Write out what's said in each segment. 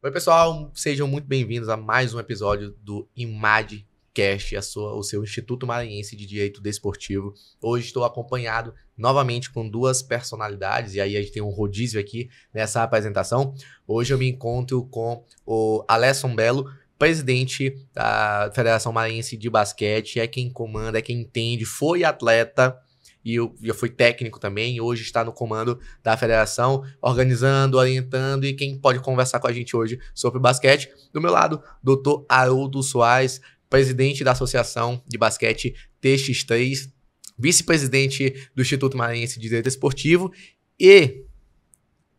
Oi, pessoal, sejam muito bem-vindos a mais um episódio do IMADcast, o seu Instituto Maranhense de Direito Desportivo. Hoje estou acompanhado novamente com duas personalidades, e aí a gente tem um rodízio aqui nessa apresentação. Hoje eu me encontro com o Alesson Belo, presidente da Federação Maranhense de Basquete, é quem comanda, é quem entende, foi atleta, e eu fui técnico também, hoje está no comando da federação, organizando, orientando, e quem pode conversar com a gente hoje sobre basquete. Do meu lado, Dr. Haroldo Soares, presidente da Associação de Basquete TX3, vice-presidente do Instituto Maranhense de Direito Esportivo, e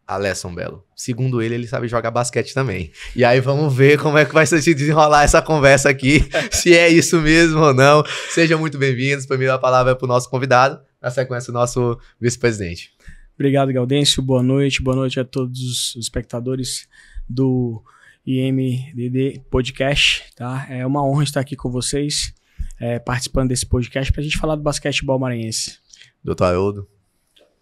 Alesson Belo. Segundo ele sabe jogar basquete também. E aí vamos ver como é que vai se desenrolar essa conversa aqui, se é isso mesmo ou não. Sejam muito bem-vindos. Primeiro a palavra é para o nosso convidado, na sequência o nosso vice-presidente. Obrigado, Gaudêncio. Boa noite a todos os espectadores do IMDD Podcast. Tá? É uma honra estar aqui com vocês, participando desse podcast para a gente falar do basquetebol maranhense. Doutor Haroldo.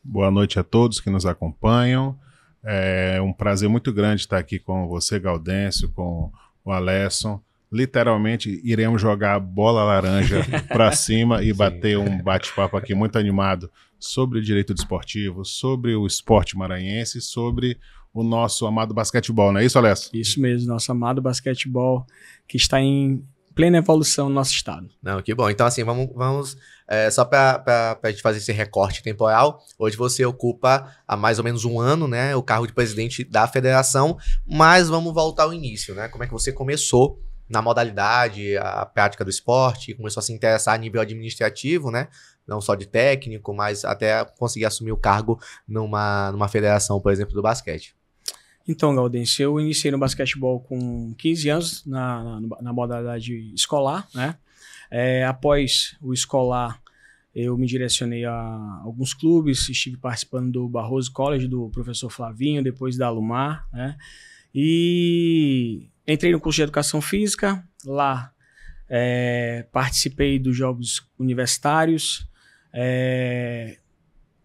Boa noite a todos que nos acompanham. É um prazer muito grande estar aqui com você, Gaudêncio, com o Alesson. Literalmente iremos jogar bola laranja para cima e bater um bate-papo aqui muito animado sobre o direito desportivo, sobre o esporte maranhense, sobre o nosso amado basquetebol, não é isso, Alesson? Isso mesmo, nosso amado basquetebol que está em plena evolução no nosso estado. Não, que bom. Então, assim, vamos só para a gente fazer esse recorte temporal, hoje você ocupa há mais ou menos um ano, né, o cargo de presidente da federação, mas vamos voltar ao início, né? Como é que você começou na modalidade, a prática do esporte, começou a se interessar a nível administrativo, né? Não só de técnico, mas até conseguir assumir o cargo numa federação, por exemplo, do basquete. Então, Gaudêncio, eu iniciei no basquetebol com 15 anos na modalidade escolar, né? Após o escolar, eu me direcionei a alguns clubes, estive participando do Barroso College, do professor Flavinho, depois da Alumar, né? E entrei no curso de Educação Física, lá participei dos Jogos Universitários,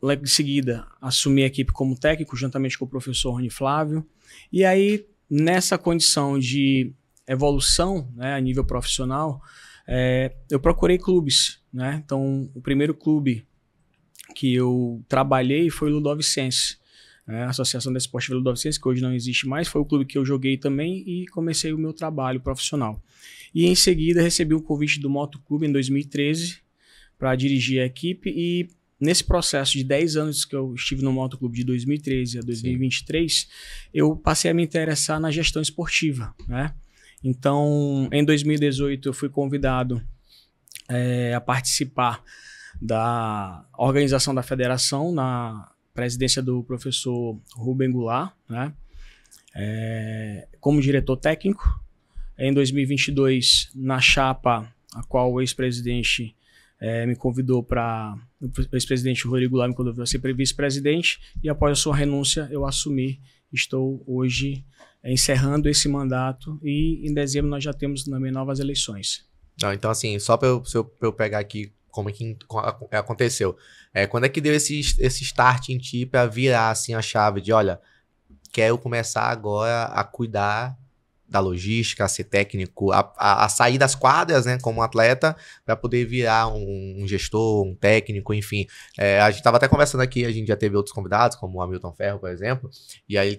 logo em seguida, assumi a equipe como técnico, juntamente com o professor Rony Flávio. E aí, nessa condição de evolução, né, a nível profissional, eu procurei clubes, né? Então, o primeiro clube que eu trabalhei foi o Ludovicense, né? A Associação Desportiva Ludovicense, que hoje não existe mais, foi o clube que eu joguei também e comecei o meu trabalho profissional. E em seguida, recebi o convite do Motoclube em 2013 para dirigir a equipe e nesse processo de 10 anos que eu estive no Motoclube de 2013 a 2023, sim, eu passei a me interessar na gestão esportiva, né? Então, em 2018, eu fui convidado a participar da organização da federação na presidência do professor Rubem Goulart, né? Como diretor técnico. Em 2022, na chapa a qual o ex-presidente me convidou para... O ex-presidente Rodrigo Goulart me convidou para ser vice-presidente e após a sua renúncia eu assumi. Estou hoje encerrando esse mandato e em dezembro nós já temos também novas eleições. Não, então assim, só para eu pegar aqui como é que aconteceu. Quando é que deu esse start em ti para virar assim a chave de, olha, quero começar agora a cuidar da logística, a ser técnico, a sair das quadras, né, como atleta, para poder virar um gestor, um técnico, enfim. A gente estava até conversando aqui, a gente já teve outros convidados, como o Hamilton Ferro, por exemplo, e aí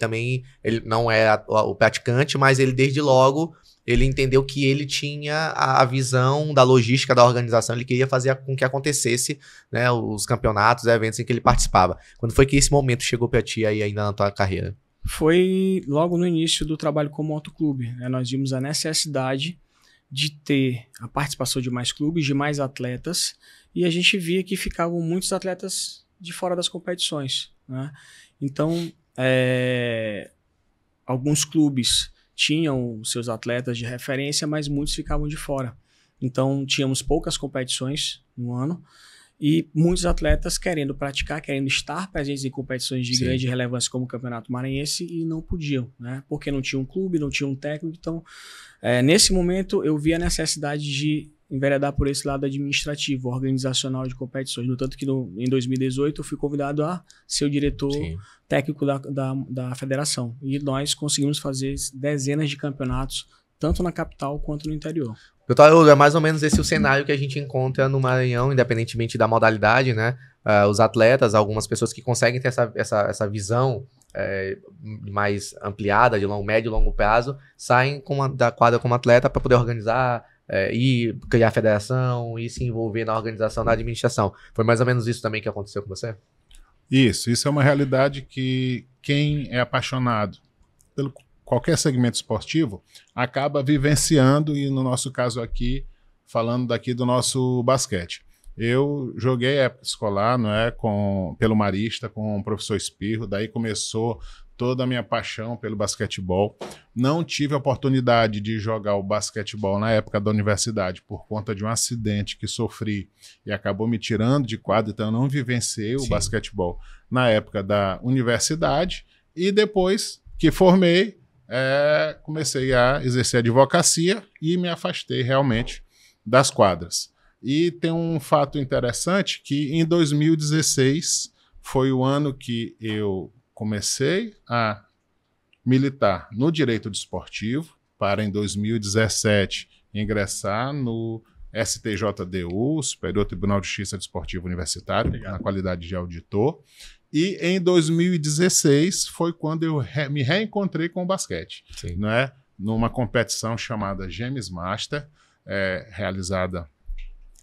ele não era o praticante, mas ele desde logo, ele entendeu que ele tinha a visão da logística da organização, ele queria fazer com que acontecesse, né, os campeonatos, eventos em que ele participava. Quando foi que esse momento chegou para ti aí ainda na tua carreira? Foi logo no início do trabalho como motoclube, né? Nós vimos a necessidade de ter a participação de mais clubes, de mais atletas, e a gente via que ficavam muitos atletas de fora das competições, né? Então, alguns clubes tinham seus atletas de referência, mas muitos ficavam de fora. Então, tínhamos poucas competições no ano, e muitos atletas querendo praticar, querendo estar presentes em competições de, sim, grande relevância como o Campeonato Maranhense e não podiam, né? Porque não tinha um clube, não tinha um técnico. Então, nesse momento, eu vi a necessidade de enveredar por esse lado administrativo, organizacional de competições. No tanto que em 2018 eu fui convidado a ser o diretor técnico da federação. E nós conseguimos fazer dezenas de campeonatos, tanto na capital quanto no interior. Doutor, é mais ou menos esse o cenário que a gente encontra no Maranhão, independentemente da modalidade, né? Os atletas, algumas pessoas que conseguem ter essa visão mais ampliada, de médio e longo prazo, saem da quadra como atleta para poder organizar, e criar federação e se envolver na organização da administração. Foi mais ou menos isso também que aconteceu com você? Isso é uma realidade que quem é apaixonado pelo qualquer segmento esportivo acaba vivenciando, e no nosso caso aqui, falando daqui do nosso basquete. Eu joguei época escolar, pelo Marista, com o professor Espirro, daí começou toda a minha paixão pelo basquetebol. Não tive a oportunidade de jogar o basquetebol na época da universidade por conta de um acidente que sofri e acabou me tirando de quadra, então eu não vivenciei o basquetebol na época da universidade. E depois que formei, comecei a exercer advocacia e me afastei realmente das quadras. E tem um fato interessante que em 2016 foi o ano que eu comecei a militar no direito desportivo, para em 2017 ingressar no STJDU, Superior Tribunal de Justiça Desportivo Universitário, na qualidade de auditor. E em 2016 foi quando eu me reencontrei com o basquete, numa competição chamada James Master, realizada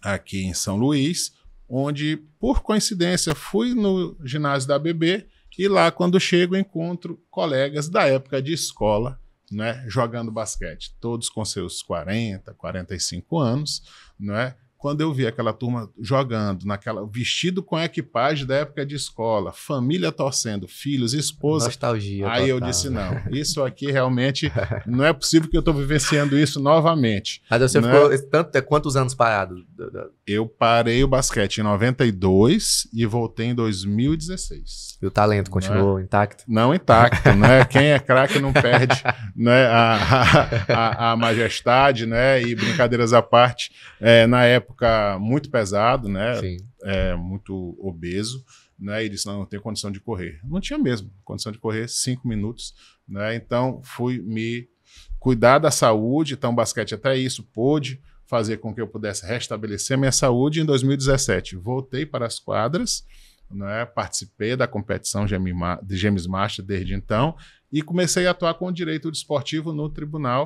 aqui em São Luís, onde, por coincidência, fui no ginásio da ABB e lá, quando chego, encontro colegas da época de escola, jogando basquete, todos com seus 40, 45 anos, Quando eu vi aquela turma jogando, vestido com a equipagem da época de escola, família torcendo, filhos, esposa. Nostalgia. Aí eu disse, não, isso aqui realmente não é possível que eu estou vivenciando isso novamente. Mas você ficou quantos anos parado? Eu parei o basquete em 92 e voltei em 2016. E o talento continuou intacto? Não intacto, Quem é craque não perde a majestade, E brincadeiras à parte, na época muito pesado, Sim. Muito obeso, E disse, não tenho condição de correr. Não tinha mesmo condição de correr 5 minutos, Então fui me cuidar da saúde, então o basquete até isso pôde fazer com que eu pudesse restabelecer a minha saúde. Em 2017 voltei para as quadras, participei da competição de James Master desde então e comecei a atuar com o direito desportivo no tribunal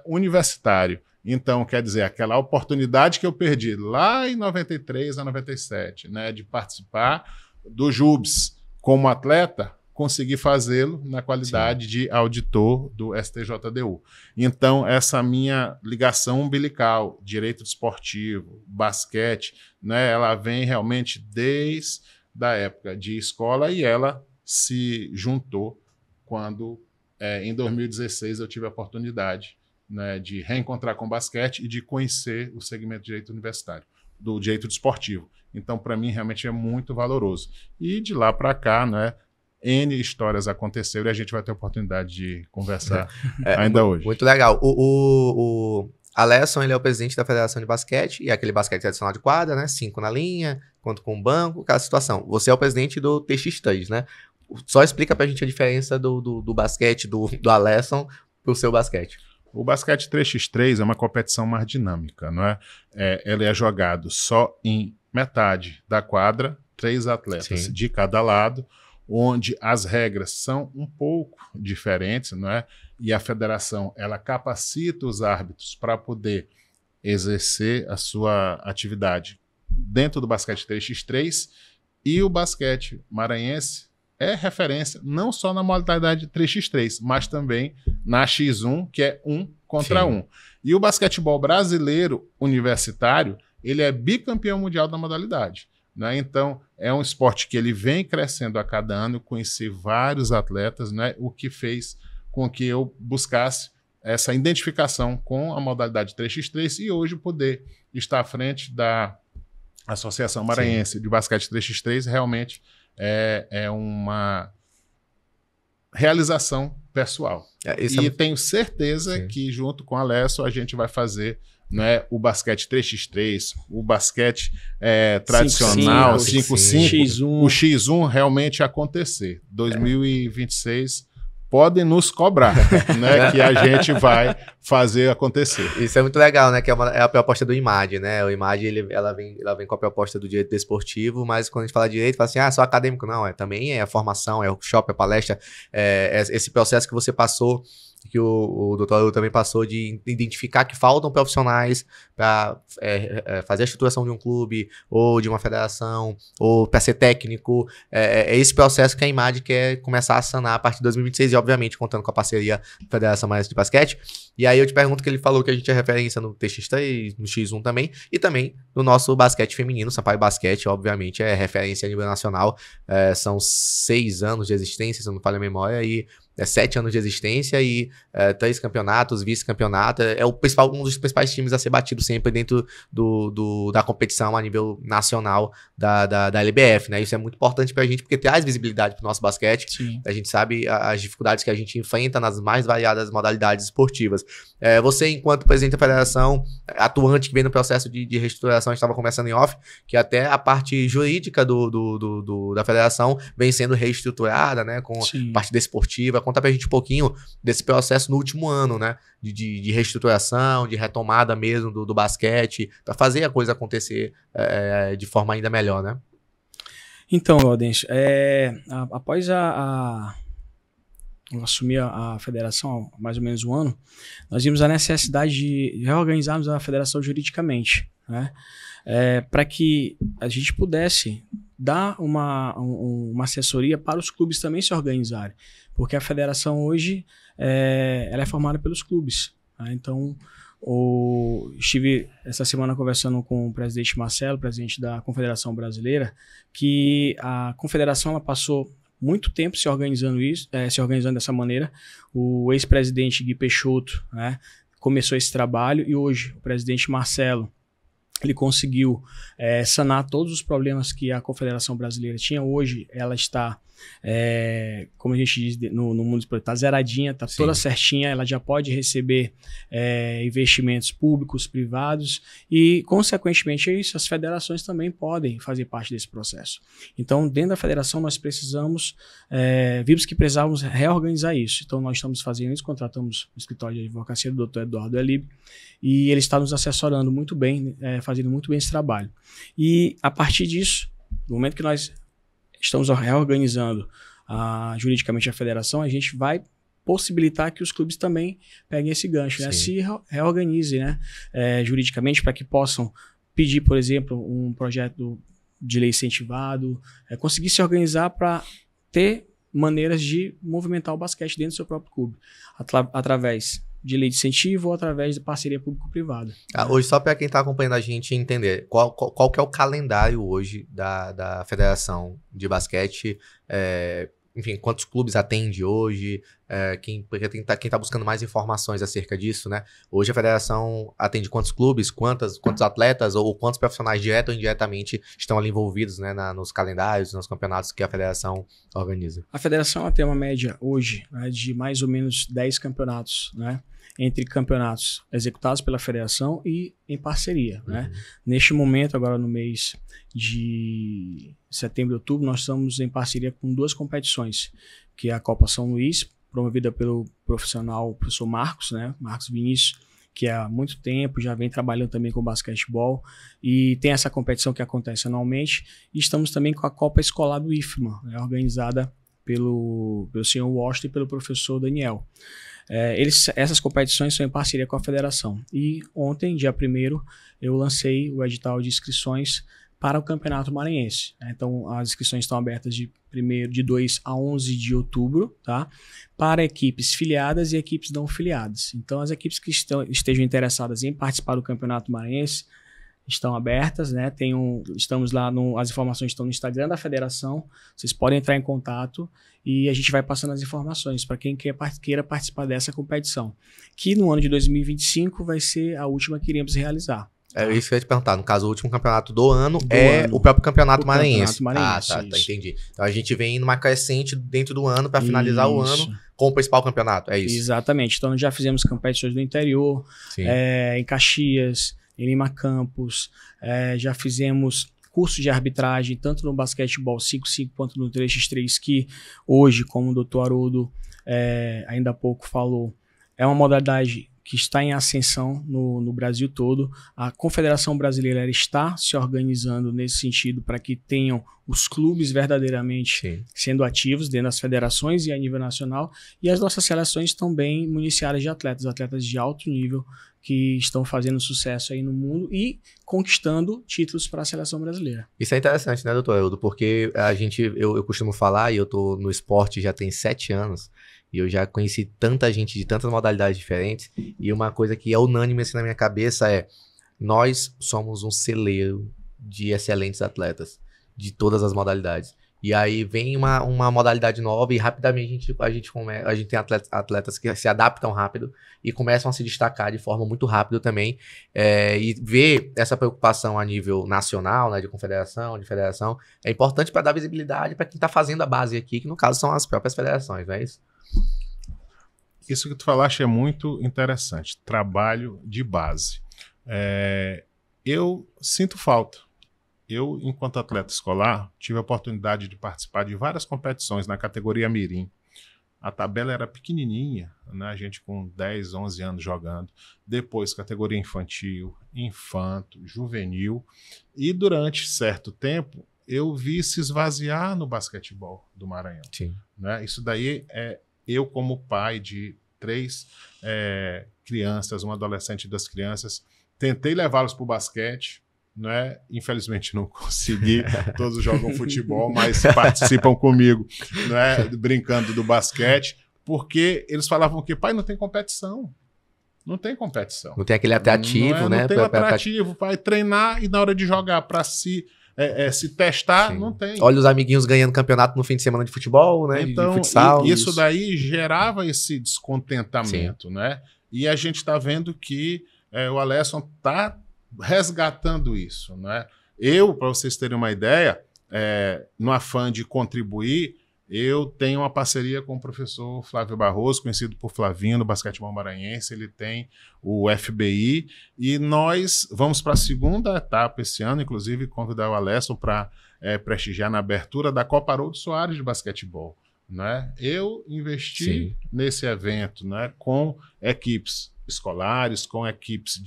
universitário. Então, quer dizer, aquela oportunidade que eu perdi lá em 93 a 97, de participar do JUBS como atleta, consegui fazê-lo na qualidade de auditor do STJDU. Então, essa minha ligação umbilical, direito desportivo, basquete, ela vem realmente desde a época de escola e ela se juntou quando, em 2016, eu tive a oportunidade de reencontrar com o basquete e de conhecer o segmento de direito universitário, do direito desportivo. Então, para mim, realmente é muito valoroso. E de lá para cá, N histórias aconteceram e a gente vai ter a oportunidade de conversar ainda hoje. Muito legal. O Alesson, ele é o presidente da Federação de Basquete, e é aquele basquete tradicional de quadra, 5 na linha, conta com o banco, aquela situação. Você é o presidente do TX3, Só explica pra gente a diferença do basquete do Alesson pro seu basquete. O basquete 3x3 é uma competição mais dinâmica, ele é jogado só em metade da quadra, 3 atletas de cada lado, onde as regras são um pouco diferentes, E a federação, ela capacita os árbitros para poder exercer a sua atividade dentro do basquete 3x3, e o basquete maranhense é referência não só na modalidade 3x3, mas também na X1, que é 1 contra 1. E o basquetebol brasileiro universitário, ele é bicampeão mundial da modalidade. Então, é um esporte que ele vem crescendo a cada ano. Eu conheci vários atletas, o que fez com que eu buscasse essa identificação com a modalidade 3x3 e hoje poder estar à frente da Associação Maranhense de Basquete 3x3 realmente é uma realização pessoal. E tenho certeza que, junto com a Alessio, a gente vai fazer né, o basquete 3x3, o basquete tradicional, 5x5, X1. o X1 realmente acontecer. 2026 podem nos cobrar, né, que a gente vai fazer acontecer. Isso é muito legal, né? Que é a proposta do IMAD, né? O IMAD, ela vem com a proposta do direito desportivo, mas quando a gente fala de direito, fala assim, só acadêmico. Não, também é a formação, é o workshop, é a palestra, esse processo que você passou, que o doutor Aru também passou, de identificar que faltam profissionais para fazer a estruturação de um clube, ou de uma federação, ou para ser técnico. É esse processo que a IMAD quer começar a sanar a partir de 2026, e obviamente contando com a parceria da Federação Maranhense de Basquete. E aí eu te pergunto, que ele falou que a gente é referência no TX3, no X1 também, e também no nosso basquete feminino. Sampaio Basquete, obviamente, é referência a nível nacional. São 6 anos de existência, se eu não falho a memória, e 7 anos de existência e 3 campeonatos, vice-campeonato. É um dos principais times a ser batido sempre dentro da competição a nível nacional da LBF, né? Isso é muito importante pra gente, porque traz visibilidade pro nosso basquete. Sim. A gente sabe as dificuldades que a gente enfrenta nas mais variadas modalidades esportivas. Você, enquanto presidente da federação, atuante, que vem no processo de reestruturação, a gente estava conversando em off, que até a parte jurídica da federação vem sendo reestruturada, né? Com Sim. a parte desportiva. Conta pra gente um pouquinho desse processo no último ano, né? De reestruturação, de retomada mesmo do basquete, para fazer a coisa acontecer de forma ainda melhor, né? Então, Gaudêncio, após eu assumi a federação há mais ou menos um ano, nós vimos a necessidade de reorganizarmos a federação juridicamente, né? Para que a gente pudesse dar uma assessoria para os clubes também se organizarem, porque a federação hoje ela é formada pelos clubes, né? Então, estive essa semana conversando com o presidente Marcelo, presidente da Confederação Brasileira, que a confederação ela passou muito tempo se organizando dessa maneira. O ex-presidente Gui Peixoto, né, começou esse trabalho, e hoje o presidente Marcelo ele conseguiu sanar todos os problemas que a Confederação Brasileira tinha. Hoje ela está, como a gente diz no mundo esportivo, está zeradinha, está toda certinha, ela já pode receber investimentos públicos, privados, e consequentemente isso, as federações também podem fazer parte desse processo. Então, dentro da federação nós vimos que precisávamos reorganizar isso. Então nós estamos fazendo isso, contratamos o escritório de advocacia do Dr. Eduardo Elib, e ele está nos assessorando muito bem, fazendo muito bem esse trabalho. E a partir disso, no momento que nós estamos reorganizando juridicamente a federação, a gente vai possibilitar que os clubes também peguem esse gancho, né? Se reorganizem, né? Juridicamente, para que possam pedir, por exemplo, um projeto de lei incentivado, conseguir se organizar para ter maneiras de movimentar o basquete dentro do seu próprio clube, através de lei de incentivo ou através de parceria público-privada. Hoje, só para quem está acompanhando a gente entender, qual que é o calendário hoje da Federação de Basquete? Enfim, quantos clubes atende hoje? Quem tá buscando mais informações acerca disso, né? Hoje a federação atende quantos clubes, quantos atletas ou quantos profissionais direto ou indiretamente estão ali envolvidos, né, nos calendários, nos campeonatos que a federação organiza? A federação ela tem uma média hoje, né, de mais ou menos 10 campeonatos, né? Entre campeonatos executados pela federação e em parceria, né? Neste momento, agora no mês de setembro e outubro, nós estamos em parceria com 2 competições, que é a Copa São Luís, promovida pelo professor Marcos, né? Marcos Vinícius, que há muito tempo já vem trabalhando também com basquetebol, e tem essa competição que acontece anualmente. E estamos também com a Copa Escolar do IFMA, né? Organizada pelo senhor Washington e pelo professor Daniel. Essas competições são em parceria com a federação. E ontem, dia 1º, eu lancei o edital de inscrições para o Campeonato Maranhense. Então, as inscrições estão abertas de 2 a 11 de outubro, tá? Para equipes filiadas e equipes não filiadas. Então, as equipes que estejam interessadas em participar do Campeonato Maranhense estão abertas, né? Estamos lá, as informações estão no Instagram da federação, vocês podem entrar em contato e a gente vai passando as informações para quem queira participar dessa competição, que no ano de 2025 vai ser a última que iremos realizar. Isso que eu ia te perguntar. No caso, o último campeonato do ano o próprio Campeonato Maranhense. Campeonato Maranhense. Tá, entendi. Então a gente vem numa crescente dentro do ano para finalizar o ano, com o principal campeonato, é isso? Exatamente. Então, nós já fizemos competições do interior, em Caxias, em Lima Campos, já fizemos curso de arbitragem, tanto no basquetebol 5x5 quanto no 3x3, que hoje, como o Dr. Haroldo ainda há pouco falou, é uma modalidade que está em ascensão no Brasil todo. A Confederação Brasileira está se organizando nesse sentido para que tenham os clubes verdadeiramente sendo ativos dentro das federações e a nível nacional. E as nossas seleções estão bem municiadas de atletas de alto nível que estão fazendo sucesso aí no mundo e conquistando títulos para a seleção brasileira. Isso é interessante, né, doutor Haroldo? Porque eu costumo falar, e eu tô no esporte já tem 7 anos, e eu já conheci tanta gente de tantas modalidades diferentes, e uma coisa que é unânime assim na minha cabeça é: nós somos um celeiro de excelentes atletas, de todas as modalidades. E aí vem uma modalidade nova e rapidamente a gente tem atletas que se adaptam rápido e começam a se destacar de forma muito rápida também. E ver essa preocupação a nível nacional, né, de confederação, de federação, é importante para dar visibilidade para quem está fazendo a base aqui, que no caso são as próprias federações, não é isso? Isso que tu falaste é muito interessante. Trabalho de base. Eu sinto falta. Eu, enquanto atleta escolar, tive a oportunidade de participar de várias competições na categoria mirim. A tabela era pequenininha, né? A gente com 10, 11 anos jogando. Depois, categoria infantil, infanto, juvenil. E durante certo tempo, eu vi se esvaziar no basquetebol do Maranhão. Sim. Né? Isso daí eu, como pai de 3 crianças, um adolescente e 2 crianças, tentei levá-los para o basquete. Né? Infelizmente não consegui, todos jogam futebol, mas participam comigo, né? Brincando do basquete, porque eles falavam que, pai, não tem competição. Não tem competição. Não tem aquele atrativo, né? Não tem atrativo, vai treinar e na hora de jogar para se testar, não tem. Olha os amiguinhos ganhando campeonato no fim de semana de futebol, né? Então, de futsal. Isso daí gerava esse descontentamento, né? E a gente está vendo que o Alesson está resgatando isso, né? Eu, para vocês terem uma ideia, no afã de contribuir, eu tenho uma parceria com o professor Flávio Barroso, conhecido por Flavinho no basquetebol maranhense. Ele tem o FBI e nós vamos para a segunda etapa esse ano, inclusive convidar o Alesson para prestigiar na abertura da Copa Haroldo Soares de basquetebol, né? Eu investi nesse evento, né, com equipes escolares, com equipes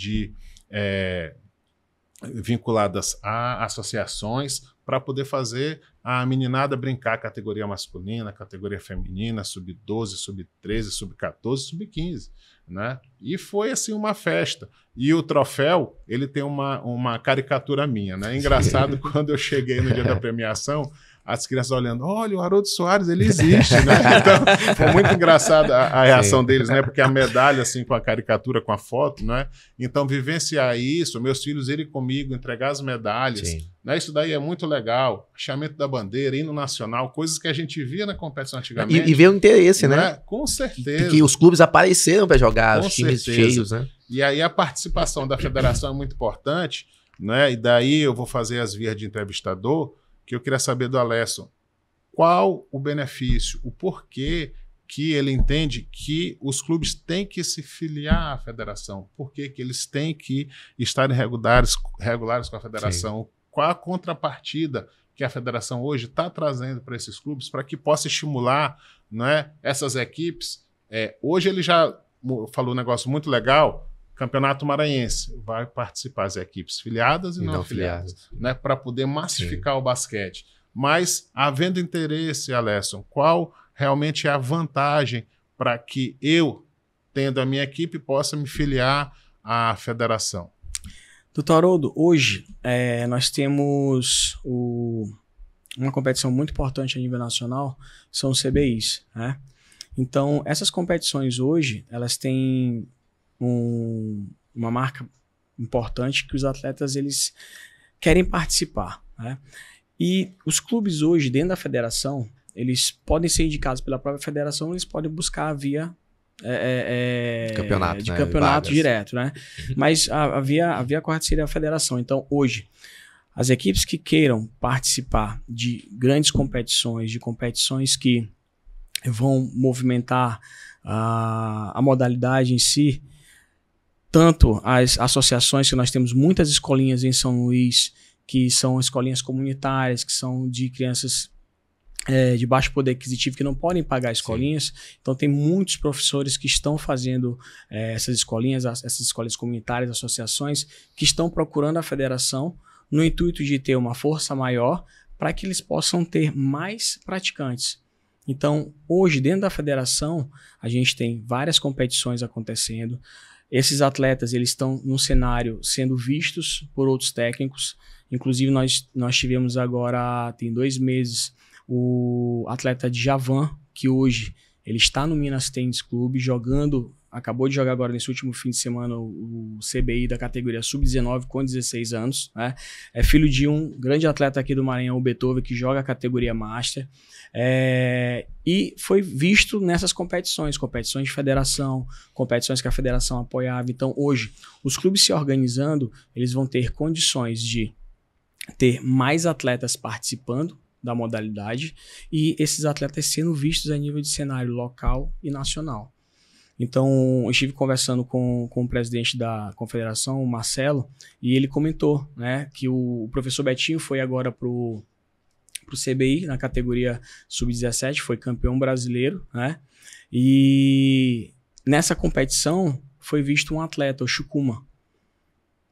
vinculadas a associações, para poder fazer a meninada brincar categoria masculina, categoria feminina, sub-12, sub-13, sub-14, sub-15, né? E foi assim uma festa. E o troféu, ele tem uma caricatura minha, né? Engraçado, quando eu cheguei no dia da premiação, as crianças olhando, olha, o Haroldo Soares, ele existe, né? Então, foi muito engraçada a reação deles, né? Porque a medalha, assim, com a caricatura, com a foto, né? Então, vivenciar isso, meus filhos irem comigo, entregar as medalhas, né? Isso daí é muito legal. Achamento da bandeira, hino nacional, coisas que a gente via na competição antigamente. E ver o interesse, né? Com certeza. Que os clubes apareceram para jogar, com os times certeza. cheios, né? E aí a participação da federação é muito importante, né? E daí eu vou fazer as vias de entrevistador, que eu queria saber do Alesson, qual o benefício, o porquê que ele entende que os clubes têm que se filiar à federação, por que eles têm que estar regulares com a federação, qual a contrapartida que a federação hoje está trazendo para esses clubes, para que possa estimular, né, essas equipes. Hoje ele já falou um negócio muito legal, Campeonato Maranhense, vai participar as equipes filiadas e não afiliadas, né, para poder massificar o basquete. Mas, havendo interesse, Alesson, qual realmente é a vantagem para que eu, tendo a minha equipe, possa me filiar à federação? Doutor Haroldo, hoje nós temos uma competição muito importante a nível nacional, são os CBIs, né? Então, essas competições hoje, elas têm uma marca importante que os atletas eles querem participar, né? E os clubes hoje, dentro da federação, eles podem ser indicados pela própria federação, eles podem buscar via campeonato direto, né? Mas a via correta seria a federação. Então, hoje, as equipes que queiram participar de grandes competições, de competições que vão movimentar a modalidade em si, tanto as associações, que nós temos muitas escolinhas em São Luís, que são escolinhas comunitárias, que são de crianças de baixo poder aquisitivo, que não podem pagar escolinhas. Sim. Então tem muitos professores que estão fazendo essas escolinhas, essas escolas comunitárias, associações, que estão procurando a federação no intuito de ter uma força maior para que eles possam ter mais praticantes. Então, hoje, dentro da federação, a gente tem várias competições acontecendo. Esses atletas, eles estão no cenário sendo vistos por outros técnicos. Inclusive, nós tivemos agora, tem 2 meses, o atleta Djavan, que hoje ele está no Minas Tênis Clube, acabou de jogar agora nesse último fim de semana o CBI da categoria Sub-19 com 16 anos. Né? É filho de um grande atleta aqui do Maranhão, o Beethoven, que joga a categoria Master. E foi visto nessas competições de federação, competições que a federação apoiava. Então hoje, os clubes se organizando, eles vão ter condições de ter mais atletas participando da modalidade e esses atletas sendo vistos a nível de cenário local e nacional. Então, eu estive conversando com o presidente da confederação, o Marcelo, e ele comentou, né, que o professor Betinho foi agora pro CBI, na categoria Sub-17, foi campeão brasileiro, né, e nessa competição foi visto um atleta, o Chukuma,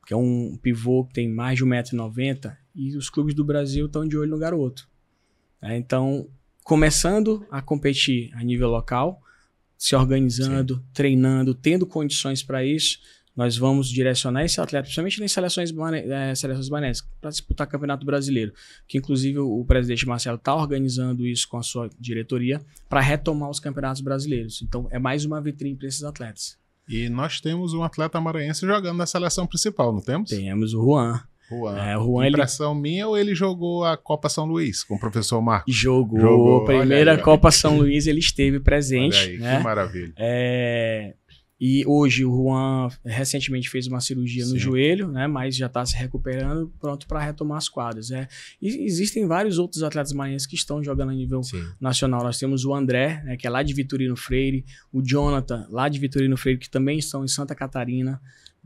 que é um pivô que tem mais de 1,90 m, e os clubes do Brasil estão de olho no garoto. Então, começando a competir a nível local, se organizando, sim, treinando, tendo condições para isso, nós vamos direcionar esse atleta, principalmente nas seleções maranhenses, para disputar o Campeonato Brasileiro, que inclusive o presidente Marcelo está organizando isso com a sua diretoria para retomar os campeonatos brasileiros. Então, é mais uma vitrine para esses atletas. E nós temos um atleta maranhense jogando na seleção principal, não temos? Temos o Juan. O Juan, impressão minha, ou ele jogou a Copa São Luís com o professor Marcos? Jogou. A primeira Copa São Luís ele esteve presente. Olha aí, né? Que maravilha. E hoje o Juan recentemente fez uma cirurgia no joelho, né? Mas já está se recuperando, pronto para retomar as quadras. E existem vários outros atletas maranhenses que estão jogando a nível nacional. Nós temos o André, né, que é lá de Vitorino Freire, o Jonathan, lá de Vitorino Freire, que também estão em Santa Catarina.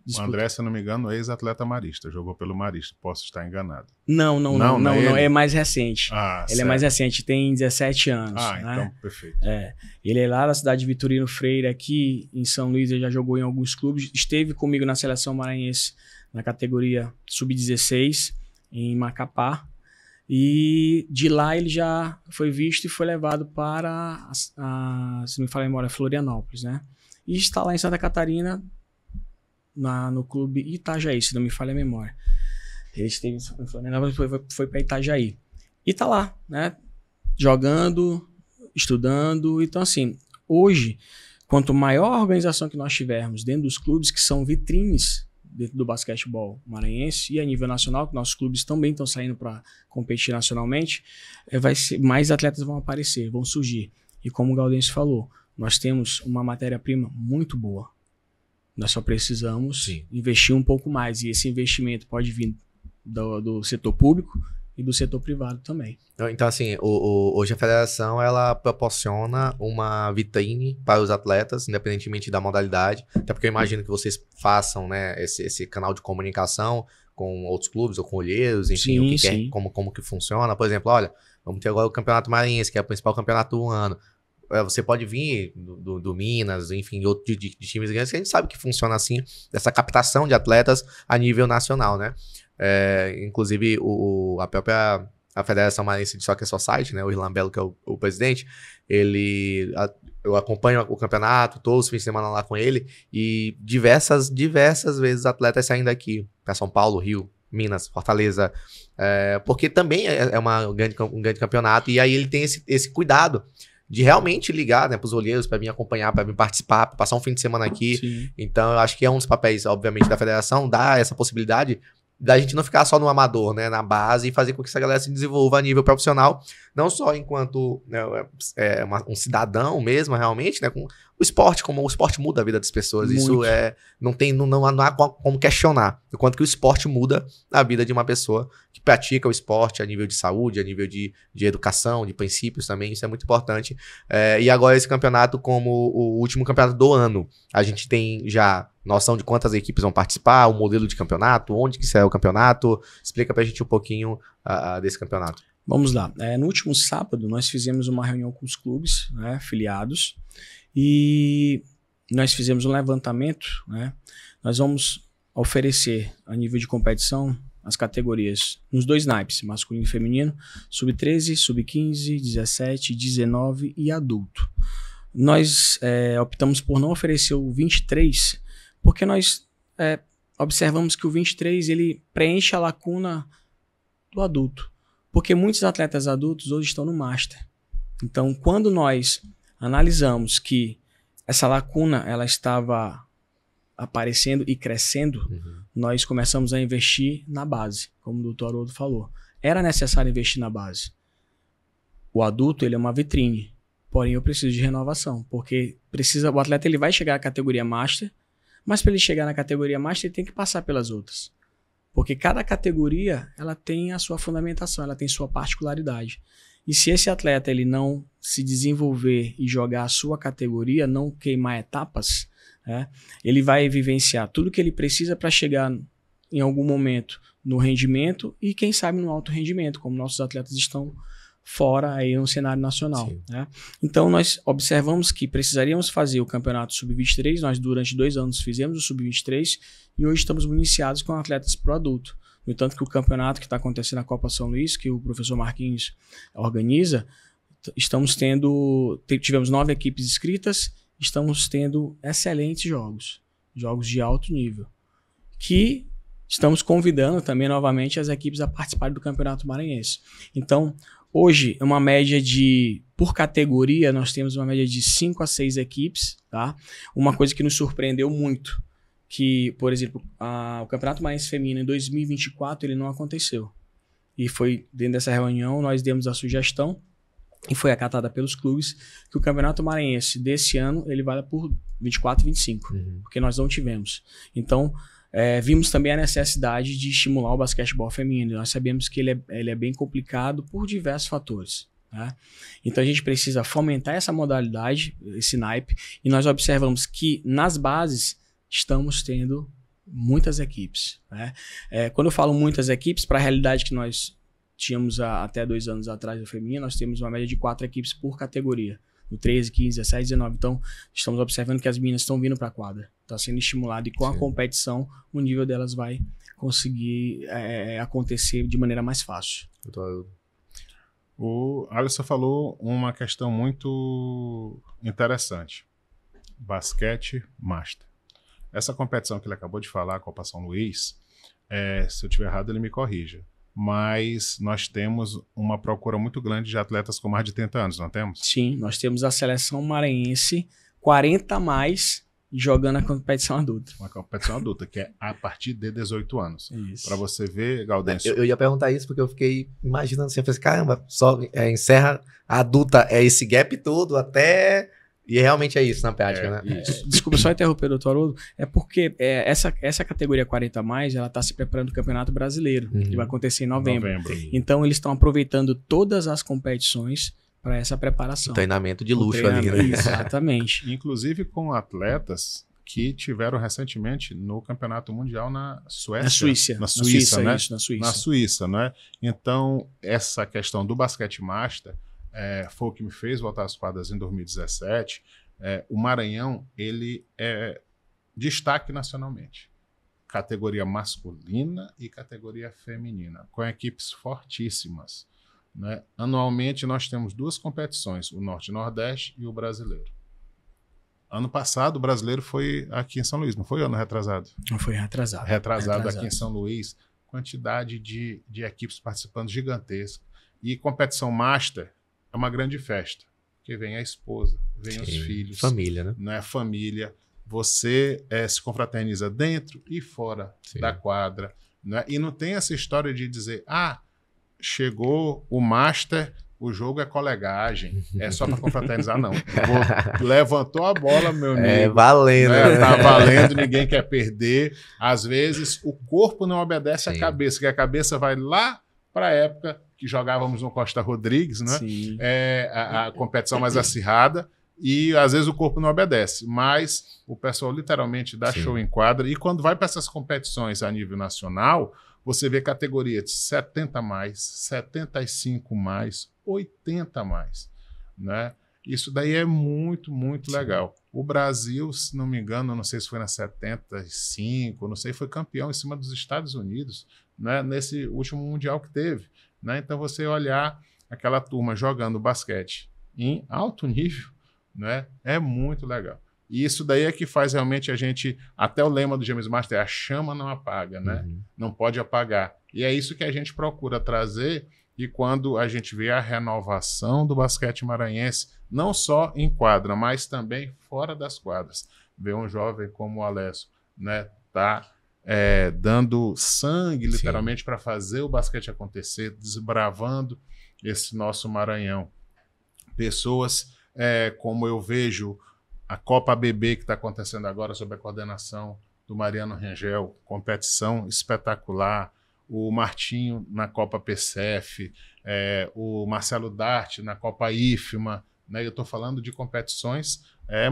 O André, se eu não me engano, é ex-atleta marista, jogou pelo Marista, posso estar enganado. Não, é mais recente. Ele certo. É mais recente, tem 17 anos. Né? Então, perfeito. Ele é lá da cidade de Vitorino Freire, aqui em São Luís, ele já jogou em alguns clubes, esteve comigo na seleção maranhense, na categoria Sub-16, em Macapá, e de lá ele já foi visto e foi levado para, se me falar a memória, Florianópolis, né? E está lá em Santa Catarina, no clube Itajaí, se não me falha a memória. Ele esteve em Florianópolis, foi para Itajaí. E tá lá, né? Jogando, estudando. Então, assim, hoje, quanto maior a organização que nós tivermos dentro dos clubes, que são vitrines dentro do basquetebol maranhense e a nível nacional, que nossos clubes também estão saindo para competir nacionalmente, mais atletas vão aparecer, vão surgir. E como o Gaudêncio falou, nós temos uma matéria-prima muito boa. Nós só precisamos investir um pouco mais. E esse investimento pode vir do setor público e do setor privado também. Então, assim, hoje a federação ela proporciona uma vitrine para os atletas, independentemente da modalidade. Até porque eu imagino que vocês façam, né, esse canal de comunicação com outros clubes ou com olheiros, enfim, como que funciona. Por exemplo, olha, vamos ter agora o Campeonato Maranhense, que é o principal campeonato do ano. Você pode vir do Minas, enfim, outro de times grandes, que a gente sabe que funciona assim, essa captação de atletas a nível nacional, né? Inclusive, a Federação Maranhense de Soccer Society, né, o Irlan Belo, que é o presidente, eu acompanho o campeonato, todos os fins de semana lá com ele, e diversas vezes atletas saindo daqui para São Paulo, Rio, Minas, Fortaleza, porque também é um grande campeonato, e aí ele tem esse cuidado de realmente ligar, né, para os olheiros, para vir acompanhar, para vir participar, para passar um fim de semana aqui. Sim. Então, eu acho que é um dos papéis, obviamente, da federação, dar essa possibilidade da gente não ficar só no amador, né, na base, e fazer com que essa galera se desenvolva a nível profissional, não só enquanto né, um cidadão mesmo, realmente, né? Com o esporte, como o esporte muda a vida das pessoas. Muito. Isso não há como questionar. O quanto que o esporte muda a vida de uma pessoa que pratica o esporte a nível de saúde, a nível de educação, de princípios também. Isso é muito importante. E agora esse campeonato, como o último campeonato do ano, a gente tem já noção de quantas equipes vão participar, o modelo de campeonato, onde que será o campeonato. Explica pra gente um pouquinho desse campeonato. Vamos lá. No último sábado, nós fizemos uma reunião com os clubes, né, afiliados, e nós fizemos um levantamento, né? Nós vamos oferecer, a nível de competição, as categorias nos 2 naipes, masculino e feminino, sub-13, sub-15, 17, 19 e adulto. Nós optamos por não oferecer o 23, porque nós observamos que o 23 ele preenche a lacuna do adulto. Porque muitos atletas adultos hoje estão no Master. Então, quando nós analisamos que essa lacuna ela estava aparecendo e crescendo, nós começamos a investir na base, como o doutor Haroldo falou. Era necessário investir na base. O adulto ele é uma vitrine, porém eu preciso de renovação, porque o atleta ele vai chegar à categoria Master, mas para ele chegar na categoria Master ele tem que passar pelas outras. Porque cada categoria ela tem a sua fundamentação, ela tem sua particularidade. E se esse atleta ele não se desenvolver e jogar a sua categoria, não queimar etapas, ele vai vivenciar tudo que ele precisa para chegar em algum momento no rendimento e quem sabe no alto rendimento, como nossos atletas estão fora aí no cenário nacional. Né? Então nós observamos que precisaríamos fazer o campeonato sub-23, nós durante 2 anos fizemos o sub-23 e hoje estamos municiados com atletas pro adulto. No entanto que o campeonato que está acontecendo na Copa São Luís, que o professor Marquinhos organiza, tivemos 9 equipes inscritas, estamos tendo excelentes jogos de alto nível, que estamos convidando também novamente as equipes a participarem do Campeonato Maranhense. Então, hoje, uma média por categoria, nós temos uma média de 5 a 6 equipes, tá? Uma coisa que nos surpreendeu muito, que, por exemplo, o Campeonato Maranhense Feminino em 2024, ele não aconteceu. E foi, dentro dessa reunião, nós demos a sugestão, e foi acatada pelos clubes, que o Campeonato Maranhense desse ano, ele vale por 24 e 25, porque nós não tivemos. Então, vimos também a necessidade de estimular o basquetebol feminino. Nós sabemos que ele é bem complicado por diversos fatores. Tá? Então a gente precisa fomentar essa modalidade, esse naipe, e nós observamos que nas bases estamos tendo muitas equipes. Né? Quando eu falo muitas equipes, para a realidade que nós tínhamos até 2 anos atrás do feminino, nós temos uma média de 4 equipes por categoria. No 13, 15, 17, 19. Então, estamos observando que as meninas estão vindo para a quadra. Está sendo estimulado e com a competição, o nível delas vai conseguir acontecer de maneira mais fácil. O Alisson falou uma questão muito interessante. Basquete Master. Essa competição que ele acabou de falar, a Copa São Luís, se eu estiver errado, ele me corrija. Mas nós temos uma procura muito grande de atletas com mais de 30 anos, não temos? Sim, nós temos a seleção maranhense 40 a mais jogando a competição adulta. Uma competição adulta, que é a partir de 18 anos. Isso. Para você ver, Gaudêncio. Eu ia perguntar isso porque eu fiquei imaginando assim, eu falei, caramba, só encerra a adulta, esse gap todo até... E realmente é isso na prática, né? Desculpa só interromper, doutor Haroldo. É porque essa categoria 40 a mais, ela está se preparando para o Campeonato Brasileiro, que vai acontecer em novembro. Então, eles estão aproveitando todas as competições para essa preparação. O treinamento de luxo ali, né? Exatamente. Inclusive com atletas que tiveram recentemente no Campeonato Mundial na Suécia. Na Suíça, né? Isso, na Suíça. Na Suíça, né? Então, essa questão do basquete master foi o que me fez voltar às quadras em 2017. O Maranhão, ele é destaque nacionalmente. Categoria masculina e categoria feminina, com equipes fortíssimas. Né? Anualmente, nós temos 2 competições, o Norte e Nordeste e o Brasileiro. Ano passado, o Brasileiro foi aqui em São Luís, não foi ano retrasado? Não foi retrasado. Retrasado aqui em São Luís. Quantidade de equipes participando gigantesca. E competição master é uma grande festa, porque vem a esposa, vem os filhos. Família, né? Não é família. Você se confraterniza dentro e fora da quadra. Né? E não tem essa história de dizer, chegou o Master, O jogo é colegagem, é só para confraternizar, não. Levantou a bola, meu amigo. É valendo. Né? Tá valendo, ninguém quer perder. Às vezes, o corpo não obedece à cabeça, que a cabeça vai lá para a época que jogávamos no Costa Rodrigues, né? A competição mais acirrada, e às vezes o corpo não obedece, mas o pessoal literalmente dá show em quadra, e quando vai para essas competições a nível nacional, você vê categoria de 70 mais, 75 mais, 80 mais, né? Isso daí é muito, muito legal. O Brasil, se não me engano, não sei se foi na 75, não sei, foi campeão em cima dos Estados Unidos, né? Nesse último Mundial que teve, né? Então você olhar aquela turma jogando basquete em alto nível, né? É muito legal. E isso daí é que faz realmente a gente, até o lema do James Master é a chama não apaga, né? Não pode apagar. E é isso que a gente procura trazer, e quando a gente vê a renovação do basquete maranhense, não só em quadra, mas também fora das quadras. Ver um jovem como o Alessio, né, tá dando sangue, literalmente, para fazer o basquete acontecer, desbravando esse nosso Maranhão. Pessoas como eu vejo a Copa BB que está acontecendo agora sob a coordenação do Mariano Rangel, competição espetacular, o Martinho na Copa PCF, o Marcelo Dart na Copa IFMA, né? Eu estou falando de competições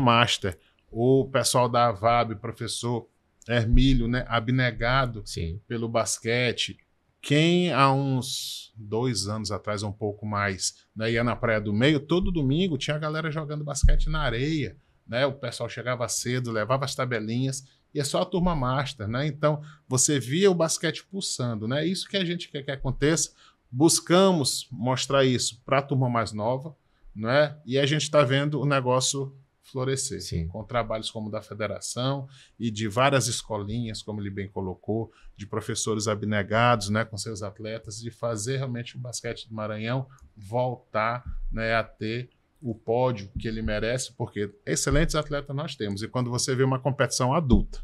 master. O pessoal da AVAB, professor Hermílio, né? Abnegado pelo basquete. Quem há uns 2 anos atrás, um pouco mais, né, ia na Praia do Meio, todo domingo tinha a galera jogando basquete na areia, né? O pessoal chegava cedo, levava as tabelinhas, e é só a turma master, né? Então, você via o basquete pulsando, né? Isso que a gente quer que aconteça. Buscamos mostrar isso para a turma mais nova, né? E a gente está vendo o negócio florescer, com trabalhos como o da federação e de várias escolinhas, como ele bem colocou, de professores abnegados, né, com seus atletas, de fazer realmente o basquete do Maranhão voltar, né, a ter o pódio que ele merece, porque excelentes atletas nós temos. E quando você vê uma competição adulta,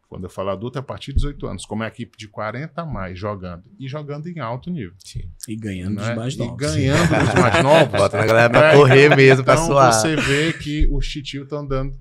quando eu falo adulto, é a partir de 18 anos, como é a equipe de 40 a mais jogando, e jogando em alto nível. E ganhando dos mais novos. E ganhando dos mais novos. Bota a galera pra correr mesmo, pra suar. Então você vê que os titios estão dando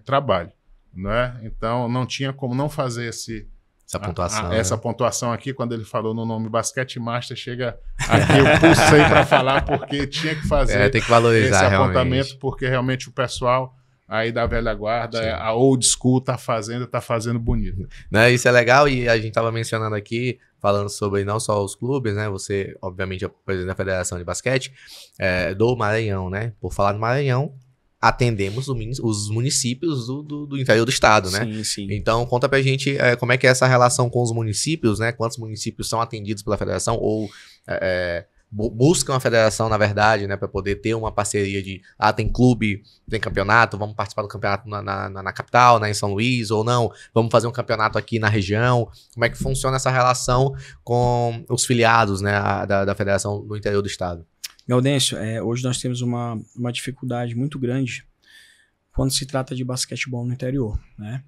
trabalho, né? Então não tinha como não fazer essa pontuação aqui. Quando ele falou no nome Basquete Master, chega aqui, eu pulsei para falar, porque tinha que fazer tem que valorizar esse apontamento, realmente. porque realmente o pessoal aí da velha guarda, a old school tá fazendo bonito. Né, isso é legal, e a gente estava mencionando aqui, falando sobre não só os clubes, né? Você, obviamente, é o presidente da Federação de Basquete do Maranhão, né? Por falar do Maranhão, atendemos os municípios do interior do estado, né? Sim. Então, conta pra gente como é que é essa relação com os municípios, né? Quantos municípios são atendidos pela federação ou buscam a federação, na verdade, né? Para poder ter uma parceria de, tem clube, tem campeonato, vamos participar do campeonato na capital, né? Em São Luís, ou não, vamos fazer um campeonato aqui na região. Como é que funciona essa relação com os filiados, né? Da federação do interior do estado? Gaudêncio, hoje nós temos uma dificuldade muito grande quando se trata de basquetebol no interior, né?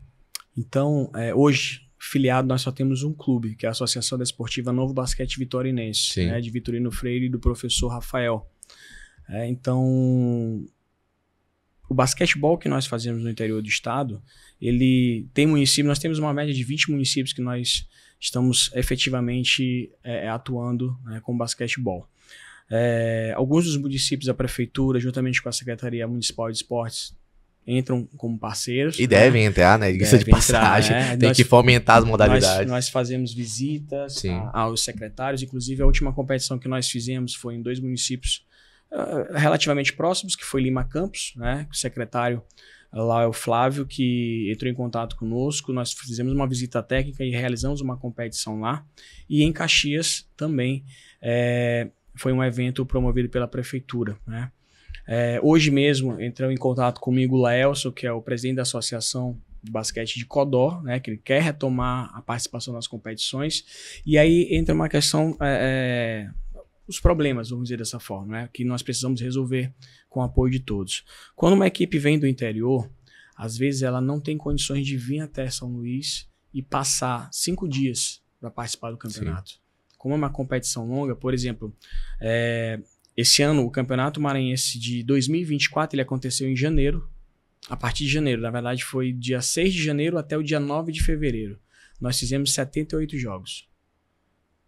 Então, hoje, filiado, nós só temos um clube, que é a Associação Desportiva Novo Basquete Vitorinense, né, de Vitorino Freire e do professor Rafael. Então, o basquetebol que nós fazemos no interior do estado, ele tem municípios, nós temos uma média de 20 municípios que nós estamos efetivamente atuando, né, com basquetebol. Alguns dos municípios da prefeitura, juntamente com a Secretaria Municipal de Esportes, entram como parceiros. E devem entrar, né? Isso de passagem. Tem que fomentar as modalidades. Nós fazemos visitas aos secretários. Inclusive, a última competição que nós fizemos foi em 2 municípios relativamente próximos, que foi Lima Campos, né? O secretário lá é o Flávio, que entrou em contato conosco. Nós fizemos uma visita técnica e realizamos uma competição lá. E em Caxias também foi um evento promovido pela prefeitura, né? Hoje mesmo entrou em contato comigo o Laelso, que é o presidente da Associação de Basquete de Codó, né, que ele quer retomar a participação nas competições. E aí entra uma questão, os problemas, vamos dizer dessa forma, né, que nós precisamos resolver com o apoio de todos. Quando uma equipe vem do interior, às vezes ela não tem condições de vir até São Luís e passar 5 dias para participar do campeonato. como é uma competição longa, por exemplo, esse ano o Campeonato Maranhense de 2024 ele aconteceu em janeiro, a partir de janeiro, na verdade foi dia 6 de janeiro até o dia 9 de fevereiro. Nós fizemos 78 jogos.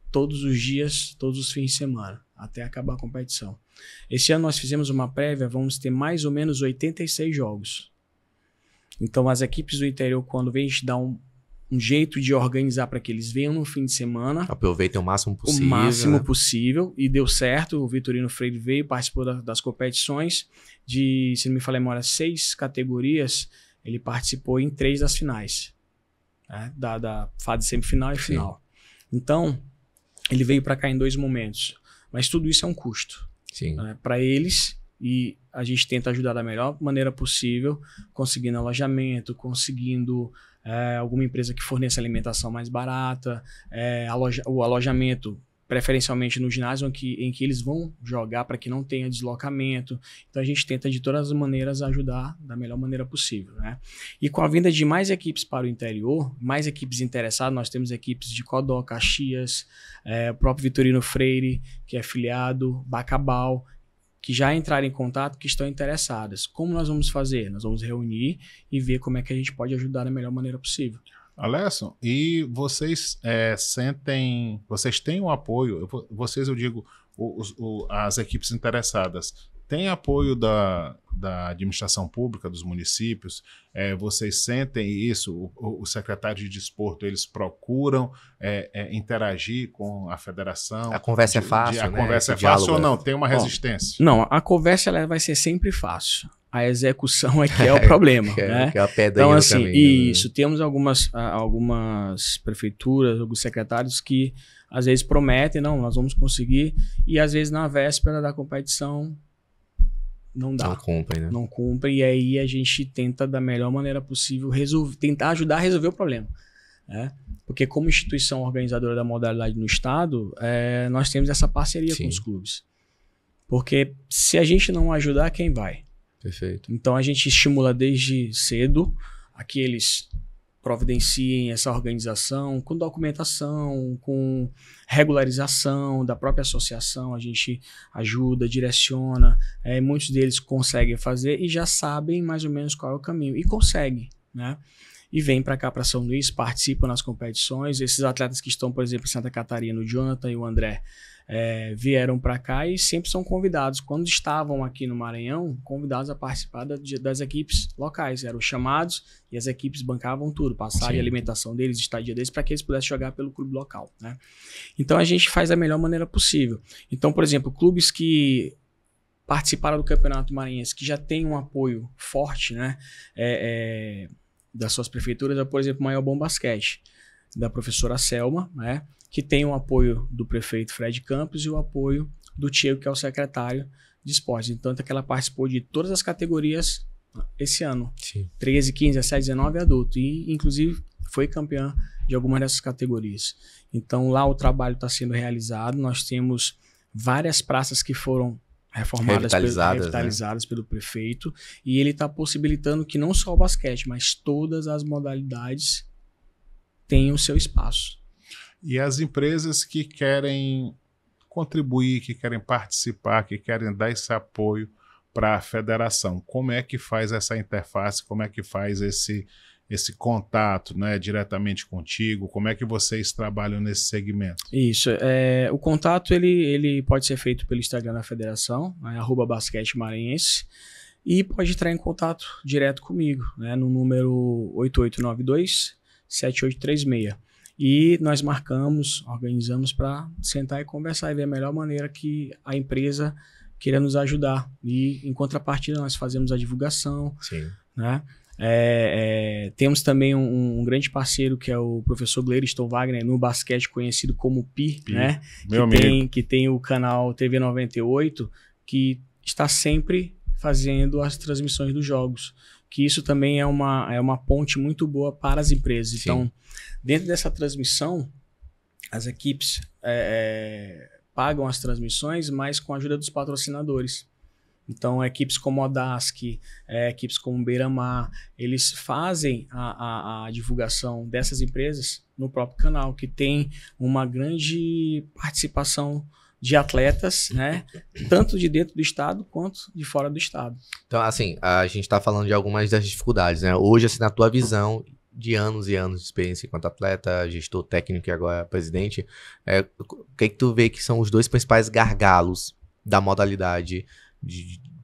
Todos os dias, todos os fins de semana, até acabar a competição. Esse ano nós fizemos uma prévia, vamos ter mais ou menos 86 jogos. Então as equipes do interior, quando vem, a gente dá um jeito de organizar para que eles venham no fim de semana. Aproveitem o máximo possível. O máximo possível. E deu certo. O Vitorino Freire veio, participou das competições. Se não me falha a memória, 6 categorias. Ele participou em 3 das finais. Né? Da fase semifinal e final. Então, ele veio para cá em 2 momentos. Mas tudo isso é um custo. Né? Para eles. E a gente tenta ajudar da melhor maneira possível, conseguindo alojamento, conseguindo alguma empresa que forneça alimentação mais barata, o alojamento, preferencialmente no ginásio em que eles vão jogar para que não tenha deslocamento. Então a gente tenta de todas as maneiras ajudar da melhor maneira possível. Né? E com a vinda de mais equipes para o interior, mais equipes interessadas, nós temos equipes de Codó, Caxias, o próprio Vitorino Freire, que é afiliado, Bacabal, que já entraram em contato, que estão interessadas. Como nós vamos fazer? Nós vamos reunir e ver como é que a gente pode ajudar da melhor maneira possível. Alesson, e vocês vocês têm o apoio, vocês, eu digo, as equipes interessadas, têm apoio da administração pública, dos municípios? Vocês sentem isso? O secretário de desporto, eles procuram interagir com a federação? A conversa é fácil, A conversa é fácil ou não? Tem uma resistência? Não, a conversa ela vai ser sempre fácil. A execução é que é o problema. Né? Que é a pedra então, aí no assim, caminho, isso. Né? Temos algumas prefeituras, alguns secretários que às vezes prometem, não, nós vamos conseguir, e às vezes na véspera da competição não dá. Não cumprem, né? Não cumprem, e aí a gente tenta da melhor maneira possível tentar ajudar a resolver o problema. Né? Porque como instituição organizadora da modalidade no estado, nós temos essa parceria com os clubes. Porque se a gente não ajudar, quem vai? Perfeito. Então a gente estimula desde cedo a que eles providenciem essa organização com documentação, com regularização da própria associação, a gente ajuda, direciona, muitos deles conseguem fazer e já sabem mais ou menos qual é o caminho, e conseguem, né? E vêm para cá, para São Luís, participam nas competições. Esses atletas que estão, por exemplo, em Santa Catarina, o Jonathan e o André, vieram para cá e sempre são convidados. Quando estavam aqui no Maranhão, convidados a participar das equipes locais. Eram chamados e as equipes bancavam tudo, passagem, alimentação deles, estadia deles, para que eles pudessem jogar pelo clube local. Né? Então a gente faz da melhor maneira possível. Então, por exemplo, clubes que participaram do Campeonato Maranhense, que já tem um apoio forte, né, das suas prefeituras, por exemplo, o Maior Bom Basquete, da professora Selma, né, que tem o apoio do prefeito Fred Campos e o apoio do Diego, que é o secretário de esportes. Então, que ela participou de todas as categorias esse ano. Sim. 13, 15, 17, 19 adulto. E, inclusive, foi campeã de algumas dessas categorias. Então, lá o trabalho está sendo realizado. Nós temos várias praças que foram revitalizadas pelo prefeito, e ele está possibilitando que não só o basquete, mas todas as modalidades tenham o seu espaço. E as empresas que querem contribuir, que querem participar, que querem dar esse apoio para a federação, como é que faz essa interface, como é que faz esse contato, né, diretamente contigo? Como é que vocês trabalham nesse segmento? Isso, o contato ele pode ser feito pelo Instagram da federação, né, @basquetemaranhense, e pode entrar em contato direto comigo, né, no número 8892-7836. E nós organizamos para sentar e conversar e ver a melhor maneira que a empresa queira nos ajudar. E em contrapartida nós fazemos a divulgação, né? Temos também um grande parceiro que é o professor Gleiriston Wagner, no basquete conhecido como Pi, né? Que tem o canal TV 98, que está sempre fazendo as transmissões dos jogos, que isso também é uma ponte muito boa para as empresas. Sim. Então, dentro dessa transmissão, as equipes pagam as transmissões, mas com a ajuda dos patrocinadores. Então, equipes como a Dask, equipes como Beira-Mar, eles fazem a divulgação dessas empresas no próprio canal, que tem uma grande participação de atletas, né? Tanto de dentro do estado quanto de fora do estado. Então, assim, a gente está falando de algumas das dificuldades, né? Hoje, assim, na tua visão de anos e anos de experiência enquanto atleta, gestor técnico e agora presidente, o que tu vê que são os dois principais gargalos da modalidade,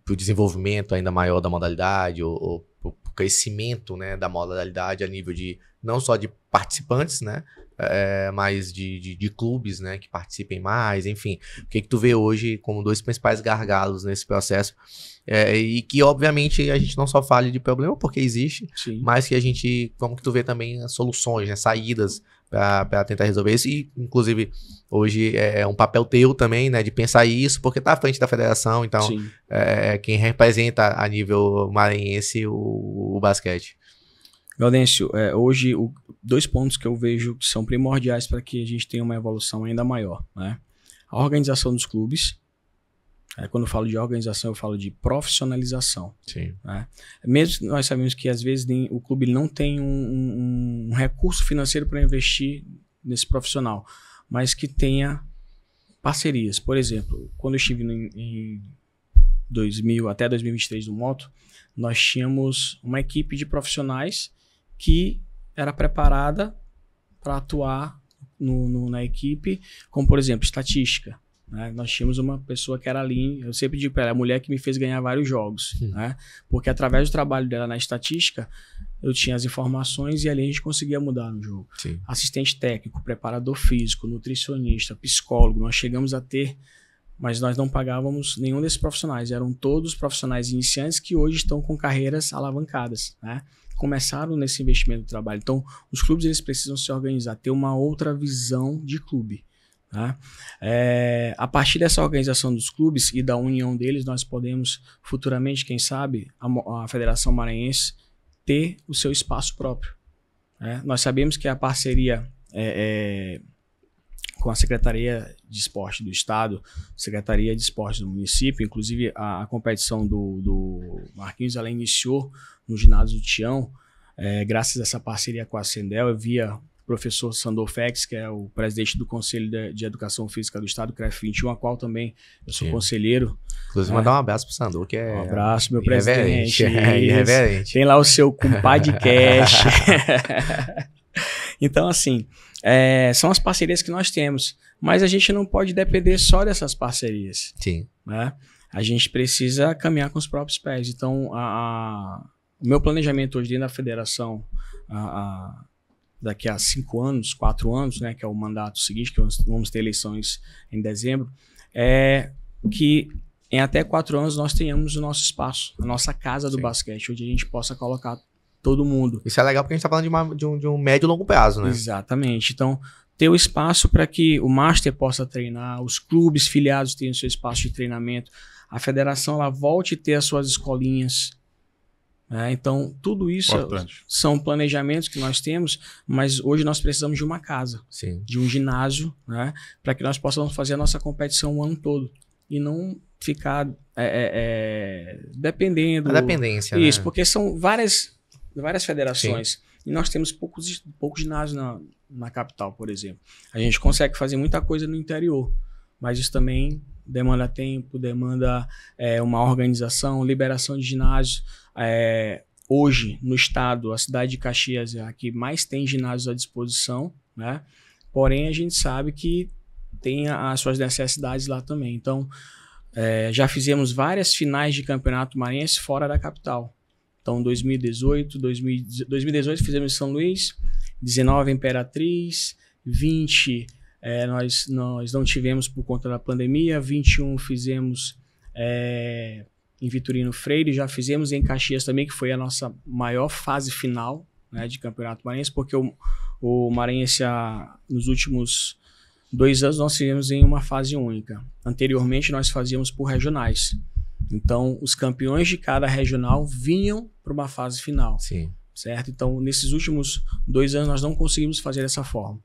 para o desenvolvimento ainda maior da modalidade, ou o crescimento, né, da modalidade a nível de não só de participantes, né, mas de clubes, né, que participem mais, enfim. O que tu vê hoje como dois principais gargalos nesse processo? E que, obviamente, a gente não só fale de problema, porque existe, Sim. mas que a gente, como que tu vê também as soluções, né, saídas para tentar resolver isso. E, inclusive, hoje é um papel teu também, né, de pensar isso, porque tá à frente da federação, então, quem representa a nível maranhense o basquete. Gaudêncio, hoje, dois pontos que eu vejo que são primordiais para que a gente tenha uma evolução ainda maior, né? A organização dos clubes. Quando eu falo de organização, eu falo de profissionalização. Sim. Né? Mesmo nós sabemos que, às vezes, o clube não tem um recurso financeiro para investir nesse profissional, mas que tenha parcerias. Por exemplo, quando eu estive em 2000 até 2023 no Moto, nós tínhamos uma equipe de profissionais que era preparada para atuar na equipe, como, por exemplo, estatística. Né? Nós tínhamos uma pessoa que era ali, eu sempre digo para ela, a mulher que me fez ganhar vários jogos, né? Porque através do trabalho dela na estatística, eu tinha as informações e ali a gente conseguia mudar no jogo. Sim. Assistente técnico, preparador físico, nutricionista, psicólogo, nós chegamos a ter, mas nós não pagávamos nenhum desses profissionais, eram todos profissionais iniciantes que hoje estão com carreiras alavancadas, né? Começaram nesse investimento do trabalho. Então, os clubes eles precisam se organizar, ter uma outra visão de clube. Tá? A partir dessa organização dos clubes e da união deles, nós podemos futuramente, quem sabe, a Federação Maranhense ter o seu espaço próprio. Né? Nós sabemos que a parceria com a Secretaria de Esporte do Estado, Secretaria de Esporte do município, inclusive a competição do Marquinhos, ela iniciou no ginásio do Tião, graças a essa parceria com a Sendel, via professor Sandor Fex, que é o presidente do Conselho de Educação Física do Estado, CREF 21, a qual também eu sou conselheiro. Inclusive, mandar um abraço pro Sandor, que é... Um abraço, meu presidente. Irreverente. Tem lá o seu compadcast. Então, assim, são as parcerias que nós temos, mas a gente não pode depender só dessas parcerias. Sim. Né? A gente precisa caminhar com os próprios pés. Então, o meu planejamento hoje dentro da federação, daqui a 5 anos, 4 anos, né, que é o mandato seguinte, que vamos ter eleições em dezembro, é que em até 4 anos nós tenhamos o nosso espaço, a nossa casa do basquete, onde a gente possa colocar todo mundo. Isso é legal porque a gente está falando de um médio e longo prazo, né? Exatamente. Então, ter o espaço para que o Master possa treinar, os clubes filiados tenham seu espaço de treinamento, a federação ela volte a ter as suas escolinhas. Então, tudo isso são planejamentos que nós temos, mas hoje nós precisamos de uma casa, sim, de um ginásio, né, para que nós possamos fazer a nossa competição o ano todo e não ficar dependendo. A dependência, isso, né? Porque são várias federações. Sim. E nós temos poucos ginásios na capital, por exemplo. A gente consegue fazer muita coisa no interior, mas isso também demanda tempo, demanda uma organização, liberação de ginásios. Hoje, no estado, a cidade de Caxias é a que mais tem ginásios à disposição, né? Porém, a gente sabe que tem as suas necessidades lá também. Então, já fizemos várias finais de campeonato maranhense fora da capital. Então, 2018 fizemos em São Luís, 19 em Imperatriz, 20 nós não tivemos por conta da pandemia, 21 fizemos em Vitorino Freire, já fizemos em Caxias também, que foi a nossa maior fase final, né, de campeonato maranhense, porque o Maranhense, nos últimos 2 anos, nós fizemos em uma fase única. Anteriormente, nós fazíamos por regionais. Então, os campeões de cada regional vinham para uma fase final. Sim. Certo? Então, nesses últimos 2 anos, nós não conseguimos fazer dessa forma.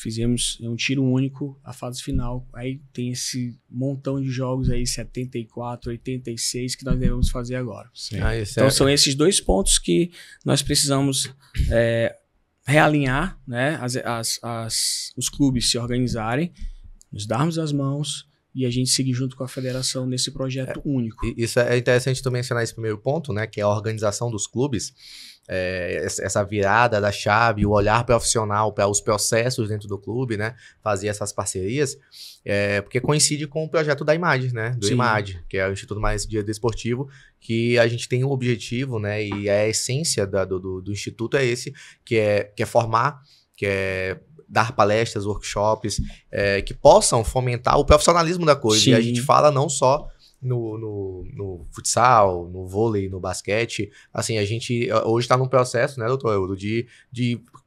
fizemos um tiro único a fase final. Aí tem esse montão de jogos aí, 74, 86, que nós devemos fazer agora. Então são esses 2 pontos que nós precisamos realinhar, né? Os clubes se organizarem, nos darmos as mãos e a gente seguir junto com a federação nesse projeto único. Isso é interessante tu mencionar esse primeiro ponto, né? Que é a organização dos clubes. Essa virada da chave, o olhar profissional para os processos dentro do clube, né? Fazer essas parcerias, porque coincide com o projeto da IMAD, né? Do IMAD, que é o Instituto Maranhense de Desportivo, que a gente tem um objetivo, né? E a essência do Instituto é esse, que é formar, que é dar palestras, workshops, que possam fomentar o profissionalismo da coisa. Sim. E a gente fala não só no futsal, no vôlei, no basquete. Assim, a gente hoje está num processo, né, doutor Eudo, de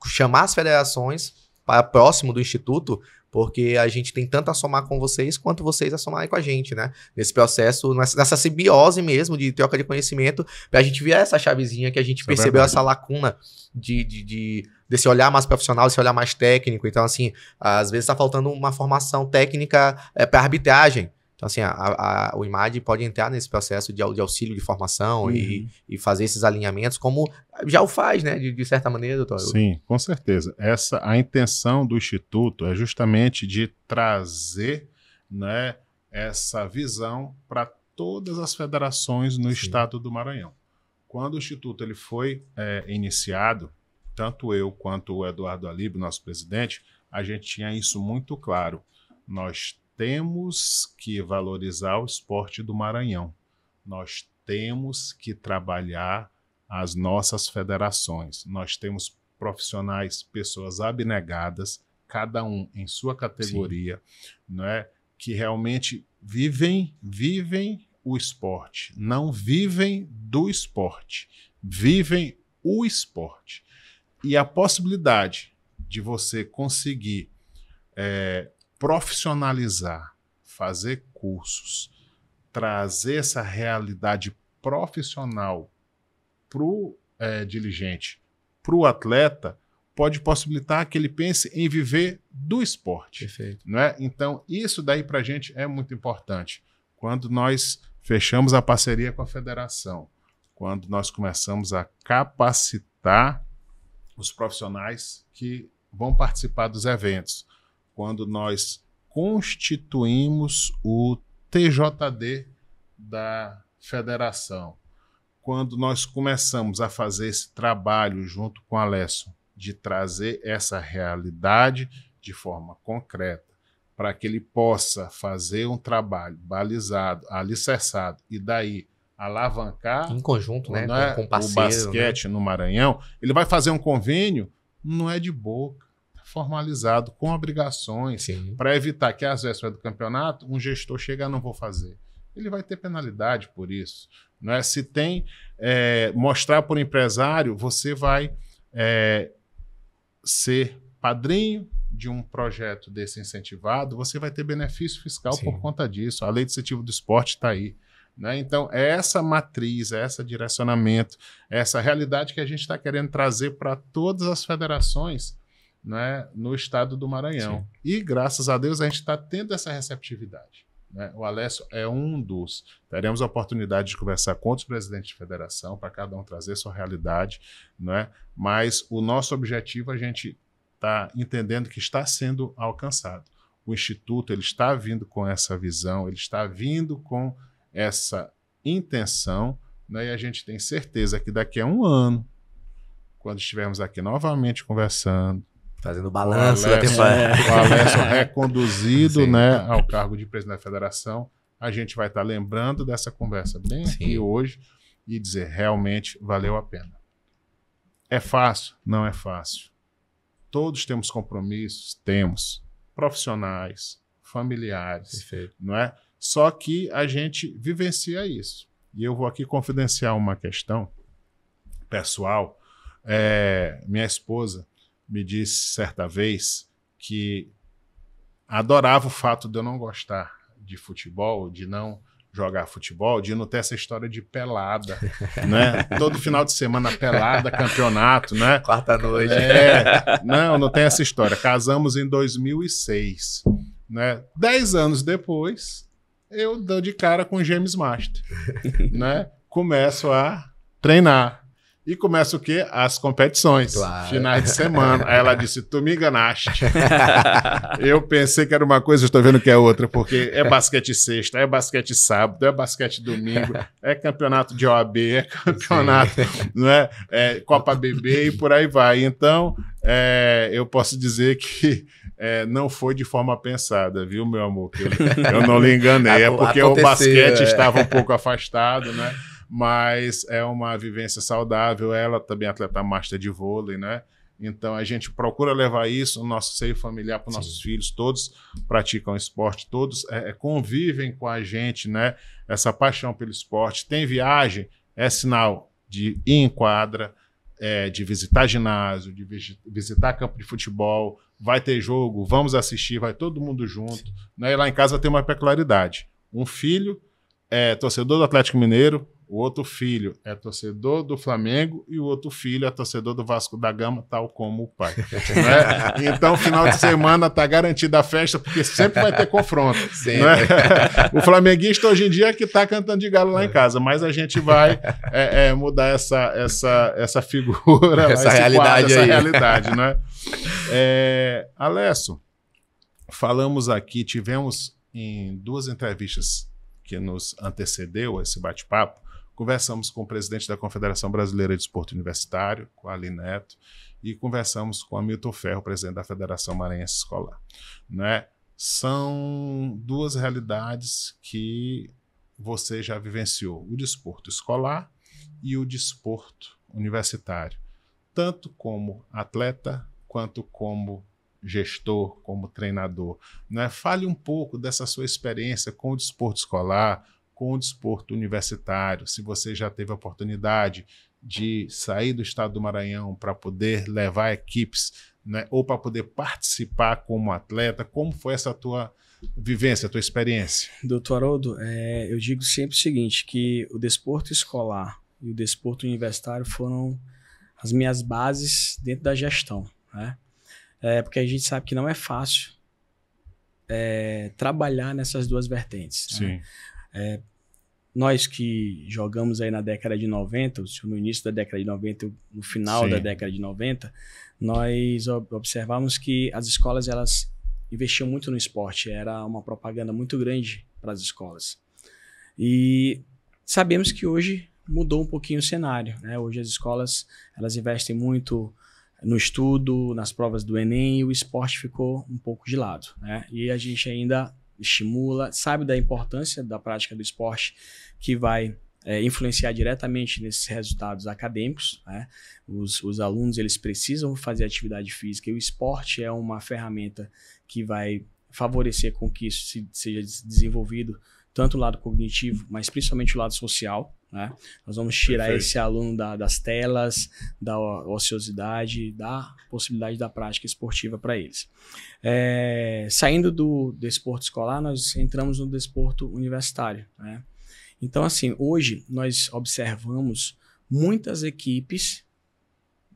chamar as federações para próximo do Instituto, porque a gente tem tanto a somar com vocês, quanto vocês a somarem com a gente, né? Nesse processo, nessa simbiose mesmo de troca de conhecimento, para a gente virar essa chavezinha que a gente percebeu essa lacuna desse olhar mais profissional, desse olhar mais técnico. Então, assim, às vezes está faltando uma formação técnica para arbitragem. Então, assim, o IMAD pode entrar nesse processo de auxílio de formação e fazer esses alinhamentos, como já o faz, né, de certa maneira, doutor? Sim, com certeza. A intenção do Instituto é justamente de trazer, né, essa visão para todas as federações no estado do Maranhão. Quando o Instituto ele foi iniciado, tanto eu quanto o Eduardo Alibe, nosso presidente, a gente tinha isso muito claro. Nós temos que valorizar o esporte do Maranhão. Nós temos que trabalhar as nossas federações. Nós temos profissionais, pessoas abnegadas, cada um em sua categoria, né, que realmente vivem o esporte. Não vivem do esporte, vivem o esporte. E a possibilidade de você conseguir profissionalizar, fazer cursos, trazer essa realidade profissional para o dirigente, para o atleta, pode possibilitar que ele pense em viver do esporte. Perfeito. Não é? Então, isso daí para a gente é muito importante. Quando nós fechamos a parceria com a federação, quando nós começamos a capacitar os profissionais que vão participar dos eventos, quando nós constituímos o TJD da federação, quando nós começamos a fazer esse trabalho junto com a Alesson, de trazer essa realidade de forma concreta, para que ele possa fazer um trabalho balizado, alicerçado, e daí alavancar em conjunto, né, com parceiro, o basquete, né, no Maranhão, ele vai fazer um convênio, não é de boca, formalizado, com obrigações, para evitar que às vésperas do campeonato um gestor chegue a não vou fazer. Ele vai ter penalidade por isso. Não é? Se tem mostrar por empresário, você vai ser padrinho de um projeto desse incentivado, você vai ter benefício fiscal por conta disso. A lei de incentivo do esporte está aí. Né? Então, é essa matriz, é esse direcionamento, é essa realidade que a gente está querendo trazer para todas as federações, né, no estado do Maranhão. Sim. E, graças a Deus, a gente está tendo essa receptividade. Né? O Alessio é um dos. Teremos a oportunidade de conversar com outros presidentes de federação, para cada um trazer sua realidade, né? Mas o nosso objetivo, a gente está entendendo que está sendo alcançado. O Instituto ele está vindo com essa visão, ele está vindo com essa intenção, né? E a gente tem certeza que daqui a um ano, quando estivermos aqui novamente conversando, fazendo balanço da temporada, o Alessio reconduzido, né, ao cargo de presidente da federação, a gente vai estar lembrando dessa conversa bem aqui hoje e dizer, realmente valeu a pena. É fácil? Não é fácil. Todos temos compromissos, temos profissionais, familiares, não é? Só que a gente vivencia isso. E eu vou aqui confidenciar uma questão pessoal. Minha esposa me disse certa vez que adorava o fato de eu não gostar de futebol, de não jogar futebol, de não ter essa história de pelada, né? Todo final de semana pelada, campeonato, né? Quarta-noite. Não tem essa história. Casamos em 2006, né? 10 anos depois, eu dou de cara com o James Master, né? Começo a treinar. E começa o quê? As competições, claro. Finais de semana. Aí ela disse, tu me enganaste. Eu pensei que era uma coisa, estou vendo que é outra, porque é basquete sexta, é basquete sábado, é basquete domingo, é campeonato de OAB, é campeonato, né? É Copa BB e por aí vai. Então, eu posso dizer que não foi de forma pensada, viu, meu amor? Eu não lhe enganei, é porque o basquete estava um pouco afastado, né? Mas é uma vivência saudável. Ela também é atleta master de vôlei, né? Então a gente procura levar isso no nosso seio familiar para os nossos filhos. Todos praticam esporte, todos convivem com a gente, né? Essa paixão pelo esporte. Tem viagem, é sinal de ir em quadra, de visitar ginásio, de visitar campo de futebol. Vai ter jogo, vamos assistir, vai todo mundo junto, né? E lá em casa tem uma peculiaridade. Um filho é torcedor do Atlético Mineiro, o outro filho é torcedor do Flamengo e o outro filho é torcedor do Vasco da Gama, tal como o pai. Né? Então, final de semana tá garantida a festa, porque sempre vai ter confronto. Né? O flamenguista hoje em dia é que tá cantando de galo lá em casa, mas a gente vai mudar essa figura, essa realidade quadro, aí. Essa realidade, né? Alessio, falamos aqui, tivemos em 2 entrevistas que nos antecedeu esse bate-papo, conversamos com o presidente da Confederação Brasileira de Desporto Universitário, com a Ali Neto, e conversamos com Hamilton Ferro, presidente da Federação Maranhense Escolar. Né? São 2 realidades que você já vivenciou, o desporto escolar e o desporto universitário, tanto como atleta quanto como gestor, como treinador. Né? Fale um pouco dessa sua experiência com o desporto escolar, com o desporto universitário, se você já teve a oportunidade de sair do estado do Maranhão para poder levar equipes, né? Ou para poder participar como atleta, como foi essa tua vivência, a tua experiência? Doutor Haroldo, eu digo sempre o seguinte, que o desporto escolar e o desporto universitário foram as minhas bases dentro da gestão, né? Porque a gente sabe que não é fácil trabalhar nessas 2 vertentes. Sim. Né? Nós que jogamos aí na década de 90, no início da década de 90, no final Sim. da década de 90, nós observamos que as escolas elas investiam muito no esporte, era uma propaganda muito grande para as escolas. E sabemos que hoje mudou um pouquinho o cenário, né? Hoje as escolas elas investem muito no estudo, nas provas do Enem, e o esporte ficou um pouco de lado, né? E a gente ainda estimula, sabe da importância da prática do esporte, que vai influenciar diretamente nesses resultados acadêmicos, né? Os alunos eles precisam fazer atividade física, e o esporte é uma ferramenta que vai favorecer com que isso seja desenvolvido, tanto o lado cognitivo, mas principalmente o lado social. Né? Nós vamos tirar Perfeito. esse aluno das telas, da ociosidade, da possibilidade da prática esportiva para eles. Saindo do desporto escolar, nós entramos no desporto universitário. Né? Então, assim, hoje nós observamos muitas equipes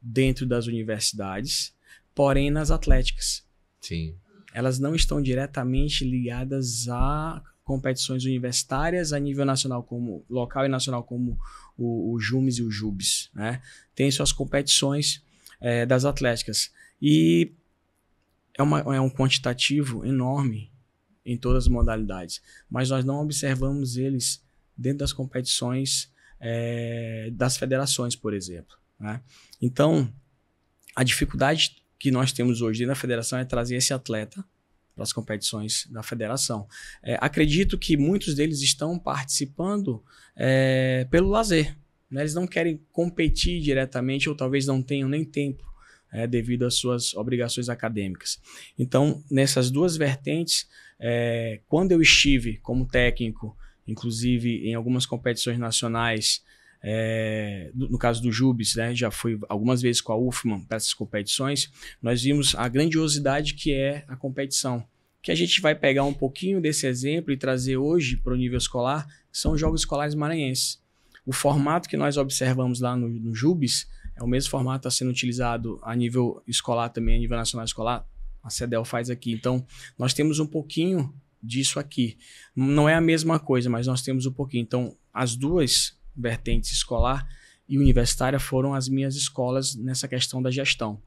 dentro das universidades, porém nas atléticas. Sim. Elas não estão diretamente ligadas a competições universitárias a nível nacional, como local e nacional, como o JUMES e o JUBES, né? Tem suas competições das atléticas. E é um quantitativo enorme em todas as modalidades, mas nós não observamos eles dentro das competições das federações, por exemplo. Né? Então, a dificuldade que nós temos hoje dentro da federação é trazer esse atleta para as competições da federação. Acredito que muitos deles estão participando pelo lazer. Né? Eles não querem competir diretamente, ou talvez não tenham nem tempo devido às suas obrigações acadêmicas. Então, nessas 2 vertentes, quando eu estive como técnico, inclusive em algumas competições nacionais, no caso do JUBES, né, já fui algumas vezes com a UFMA para essas competições, nós vimos a grandiosidade que é a competição. que a gente vai pegar um pouquinho desse exemplo e trazer hoje para o nível escolar, são os Jogos Escolares Maranhenses. O formato que nós observamos lá no JUBES é o mesmo formato que está sendo utilizado a nível escolar também, a nível nacional escolar, a CEDEL faz aqui. Então, nós temos um pouquinho disso aqui. Não é a mesma coisa, mas nós temos um pouquinho. Então, as duas vertentes, escolar e universitária, foram as minhas escolas nessa questão da gestão.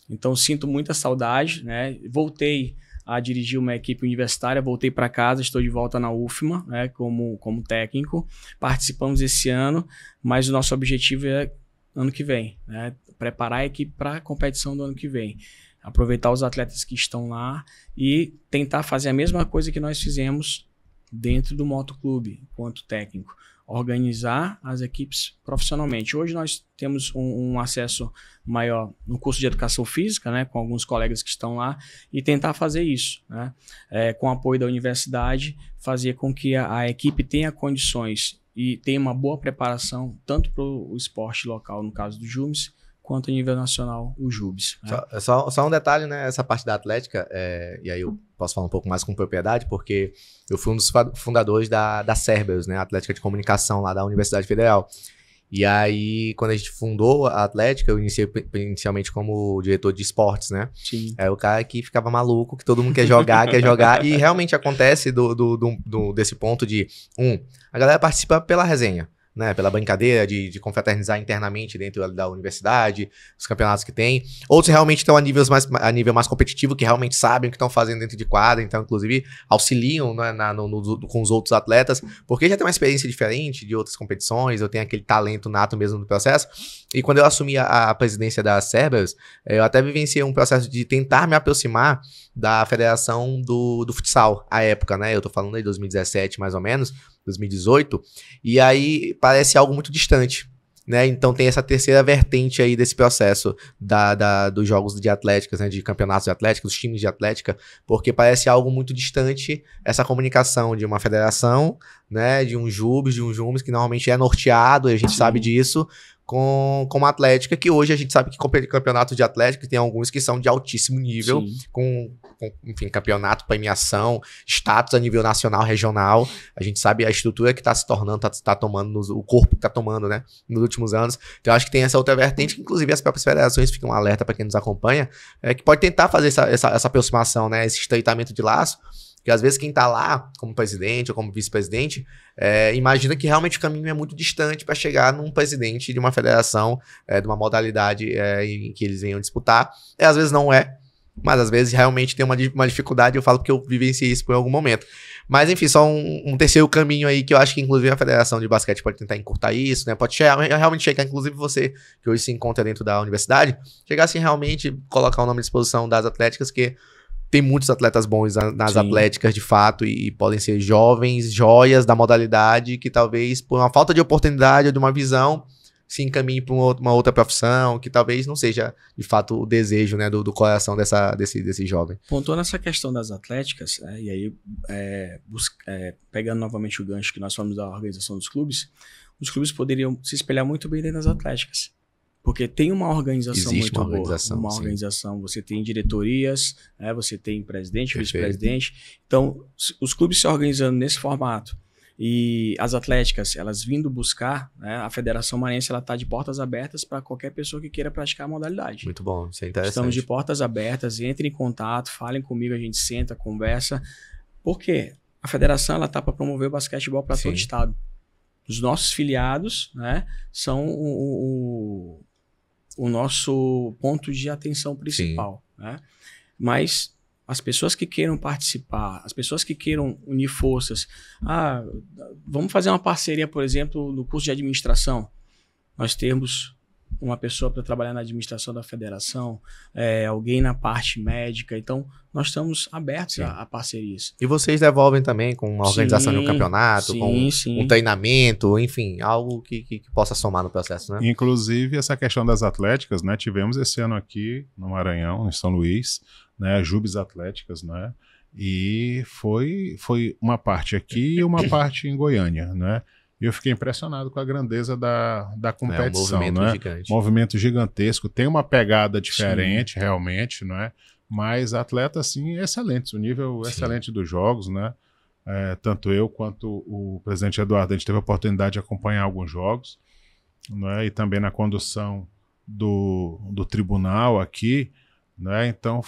Então, sinto muita saudade, né? Voltei a dirigir uma equipe universitária, voltei para casa, estou de volta na UFMA, né, como técnico. Participamos esse ano, mas o nosso objetivo é ano que vem, né, preparar a equipe para a competição do ano que vem. Aproveitar os atletas que estão lá e tentar fazer a mesma coisa que nós fizemos dentro do motoclube, quanto técnico. Organizar as equipes profissionalmente. Hoje nós temos um acesso maior no curso de Educação Física, né, com alguns colegas que estão lá, e tentar fazer isso, né, com o apoio da universidade, fazer com que a equipe tenha condições e tenha uma boa preparação, tanto para o esporte local, no caso do JUMES, quanto a nível nacional, o JUBES. Né? Só um detalhe, né? Essa parte da Atlética, e aí eu posso falar um pouco mais com propriedade, porque eu fui um dos fundadores da Cerberus, né? A Atlética de Comunicação lá da Universidade Federal. E aí, quando a gente fundou a Atlética, eu iniciei inicialmente como diretor de esportes, né? Sim. É o cara que ficava maluco, que todo mundo quer jogar, e realmente acontece desse ponto de, a galera participa pela resenha, né, pela brincadeira de confraternizar internamente dentro da universidade, os campeonatos que tem. Outros realmente estão a nível mais competitivo, que realmente sabem o que estão fazendo dentro de quadra, então, inclusive, auxiliam, né, com os outros atletas, porque já tem uma experiência diferente de outras competições, eu tenho aquele talento nato mesmo no processo. E quando eu assumi a presidência da Cerberus, eu até vivenciei um processo de tentar me aproximar da federação do futsal, à época, né? Eu tô falando aí de 2017, mais ou menos, 2018, e aí parece algo muito distante, né? Então tem essa terceira vertente aí desse processo dos jogos de atléticas, né? De campeonatos de atlética, dos times de atlética, porque parece algo muito distante essa comunicação de uma federação, né? De um JUBES, de um JUMES, que normalmente é norteado, e a gente sabe disso, com a Atlética, que hoje a gente sabe que campeonatos de Atlética tem alguns que são de altíssimo nível, com enfim, campeonato, premiação, status a nível nacional, regional. A gente sabe a estrutura que está se tornando, tá tomando, o corpo que está tomando, né, nos últimos anos. Então, eu acho que tem essa outra vertente, que inclusive as próprias federações ficam alerta para quem nos acompanha, que pode tentar fazer essa aproximação, né, esse estreitamento de laço, que às vezes quem está lá, como presidente ou como vice-presidente, imagina que realmente o caminho é muito distante para chegar num presidente de uma federação, de uma modalidade em que eles venham disputar. Às vezes não é, mas às vezes realmente tem uma dificuldade, eu falo porque eu vivenciei isso por algum momento. Mas enfim, só um terceiro caminho aí que eu acho que inclusive a Federação de Basquete pode tentar encurtar isso, né? Pode realmente chegar, inclusive você, que hoje se encontra dentro da universidade, chegar assim realmente, colocar o nome à disposição das atléticas, que tem muitos atletas bons nas atléticas, de fato, e podem ser jovens, joias da modalidade, que talvez, por uma falta de oportunidade ou de uma visão, se encaminhe para uma outra profissão, que talvez não seja, de fato, o desejo, né, do coração desse jovem. Pontuando essa questão das atléticas, e aí, pegando novamente o gancho que nós falamos da organização dos clubes, os clubes poderiam se espelhar muito bem dentro das atléticas. Porque tem uma organização muito boa. Uma organização, você tem diretorias, né, você tem presidente, vice-presidente. Então, os clubes se organizando nesse formato e as atléticas, elas vindo buscar, né, a Federação Maranhense está de portas abertas para qualquer pessoa que queira praticar a modalidade. Muito bom, isso é interessante. Estamos de portas abertas, entrem em contato, falem comigo, a gente senta, conversa. Por quê? A federação está para promover o basquetebol para todo o estado. Os nossos filiados, né, são o nosso ponto de atenção principal, né? Mas as pessoas que queiram participar, as pessoas que queiram unir forças, vamos fazer uma parceria, por exemplo, no curso de administração. Nós temos uma pessoa para trabalhar na administração da federação, alguém na parte médica, então nós estamos abertos a parcerias. E vocês devolvem também com uma organização de um campeonato, com um treinamento, enfim, algo que possa somar no processo, né? Inclusive, essa questão das atléticas, né? Tivemos esse ano aqui no Maranhão, em São Luís, né? JUBES Atléticas, né? E foi uma parte aqui e uma parte em Goiânia, né? E eu fiquei impressionado com a grandeza da competição, um movimento né? gigante. Movimento gigantesco, tem uma pegada diferente, realmente, não é? mas atletas, sim, excelentes, o nível excelente dos jogos, né? Tanto eu quanto o presidente Eduardo, a gente teve a oportunidade de acompanhar alguns jogos, né? E também na condução do tribunal aqui, né? Então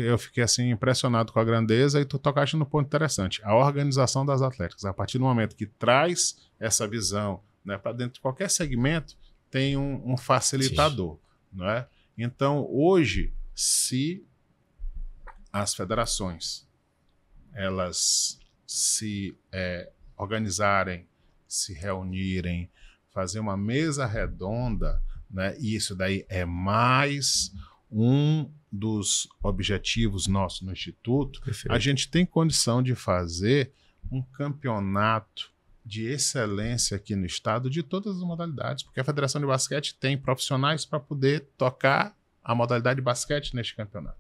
eu fiquei assim impressionado com a grandeza, e tu tocaste no ponto interessante, a organização das atléticas. A partir do momento que traz essa visão, né, para dentro de qualquer segmento, tem um facilitador, né? Então hoje, se as federações elas se organizarem, se reunirem, fazer uma mesa redonda, né? E isso daí é mais um dos objetivos nossos no Instituto. Perfeito. A gente tem condição de fazer um campeonato de excelência aqui no estado de todas as modalidades, porque a Federação de Basquete tem profissionais para poder tocar a modalidade de basquete neste campeonato.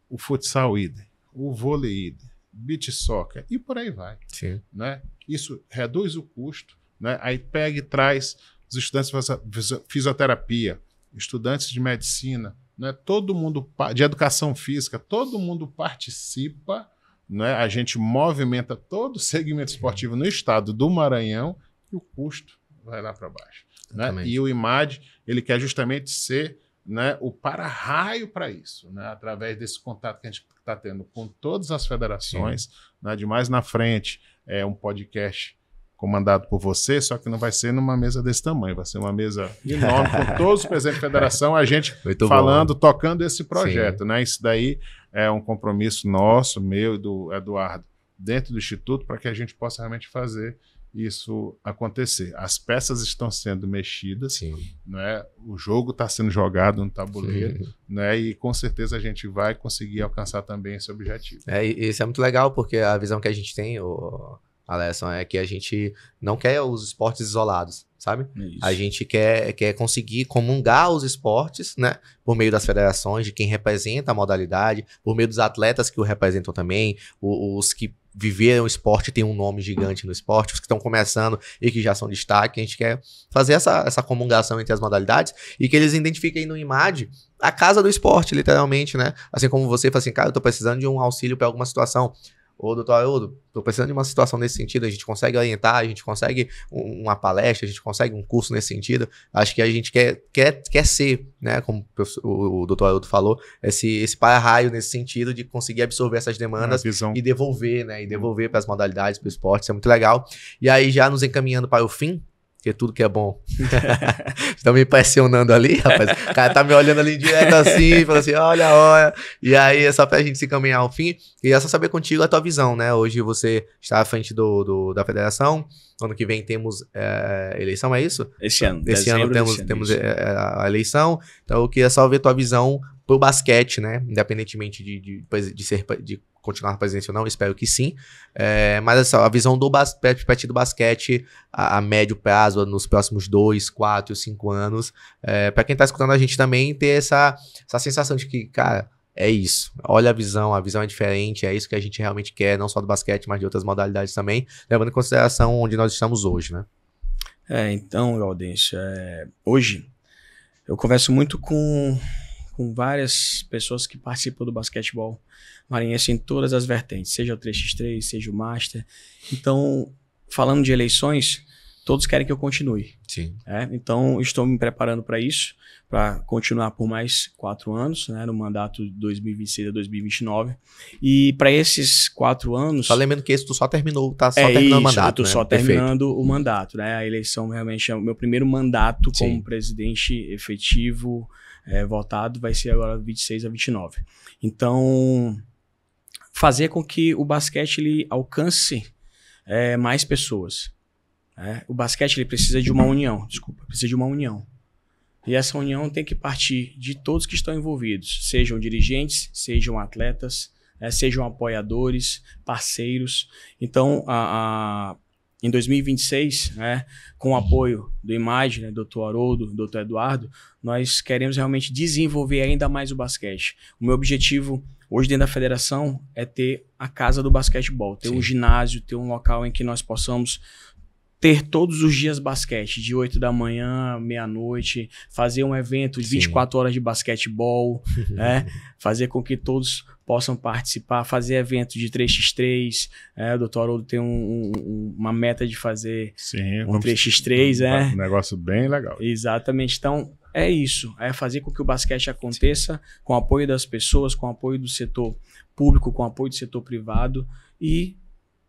O futsal idem, o vôlei idem, beach soccer e por aí vai. Sim. Né? Isso reduz o custo, né? Aí pega e traz os estudantes de fisioterapia, estudantes de medicina, né? Todo mundo de educação física, todo mundo participa, né? A gente movimenta todo o segmento esportivo no estado do Maranhão e o custo vai lá para baixo. Né? E o IMAD, ele quer justamente ser, né, o para-raio para isso, né? Através desse contato que a gente está tendo com todas as federações, né? De mais na frente, um podcast comandado por você, só que não vai ser numa mesa desse tamanho, vai ser uma mesa enorme com todos os presidentes da federação, a gente muito falando, bom. Tocando esse projeto, né? Isso daí é um compromisso nosso, meu e do Eduardo, dentro do Instituto, para que a gente possa realmente fazer isso acontecer. As peças estão sendo mexidas, né? O jogo está sendo jogado no tabuleiro, né? E com certeza a gente vai conseguir alcançar também esse objetivo. Isso é muito legal, porque a visão que a gente tem, Alesson, é que a gente não quer os esportes isolados, sabe? Isso. A gente quer conseguir comungar os esportes, né? Por meio das federações, de quem representa a modalidade, por meio dos atletas que o representam também, os que viveram o esporte, tem um nome gigante no esporte, os que estão começando e que já são destaque. A gente quer fazer essa comungação entre as modalidades e que eles identifiquem no IMAD a casa do esporte, literalmente, né? Assim como você fala assim, cara, eu tô precisando de um auxílio para alguma situação. Ô, doutor Haroldo, tô precisando de uma situação nesse sentido, a gente consegue orientar, a gente consegue uma palestra, a gente consegue um curso nesse sentido. Acho que a gente quer ser, né, como o doutor Haroldo falou, esse para-raio nesse sentido de conseguir absorver essas demandas e devolver, né, para as modalidades, para o esporte, isso é muito legal. E aí, já nos encaminhando para o fim, porque tudo que é bom. Estão me pressionando ali, rapaz. O cara tá me olhando ali direto assim, falando assim, olha. E aí é só pra gente se caminhar ao fim. E é só saber contigo a tua visão, né? Hoje você está à frente da federação. Ano que vem temos eleição, é isso? Esse ano. Esse ano temos a eleição. Então eu queria só ver tua visão pro basquete, né? Independentemente de continuar presidente ou não, espero que sim. Mas a visão do basquete a médio prazo, nos próximos 2, 4, 5 anos, para quem tá escutando a gente também ter essa sensação de que, cara, é isso. Olha a visão é diferente, é isso que a gente realmente quer, não só do basquete, mas de outras modalidades também, levando em consideração onde nós estamos hoje, né? Então, Gaudêncio, hoje eu converso muito com várias pessoas que participam do basquetebol maranhense em todas as vertentes, seja o 3x3, seja o Master. Então, falando de eleições, todos querem que eu continue. Sim. Então, estou me preparando para isso, para continuar por mais 4 anos, né, no mandato de 2026 a 2029. E para esses 4 anos... Só lembrando que esse tu só terminou, tá só terminando o mandato, eu tô só terminando o mandato, né? A eleição realmente é o meu primeiro mandato como presidente efetivo, votado, vai ser agora 26 a 29. Então, fazer com que o basquete ele alcance mais pessoas. O basquete ele precisa de uma união, precisa de uma união. E essa união tem que partir de todos que estão envolvidos, sejam dirigentes, sejam atletas, sejam apoiadores, parceiros. Então, em 2026, com o apoio do IMAD, né, Dr. Haroldo, Dr. Eduardo, nós queremos realmente desenvolver ainda mais o basquete. O meu objetivo hoje dentro da federação é ter a casa do basquetebol, ter um ginásio, ter um local em que nós possamos ter todos os dias basquete, de 8 da manhã, meia-noite, fazer um evento de 24 horas de basquetebol, né? Fazer com que todos possam participar, fazer evento de 3x3, o Dr. Haroldo tem uma meta de fazer um 3x3, Um negócio bem legal. Exatamente, então é isso, é fazer com que o basquete aconteça com o apoio das pessoas, com o apoio do setor público, com o apoio do setor privado e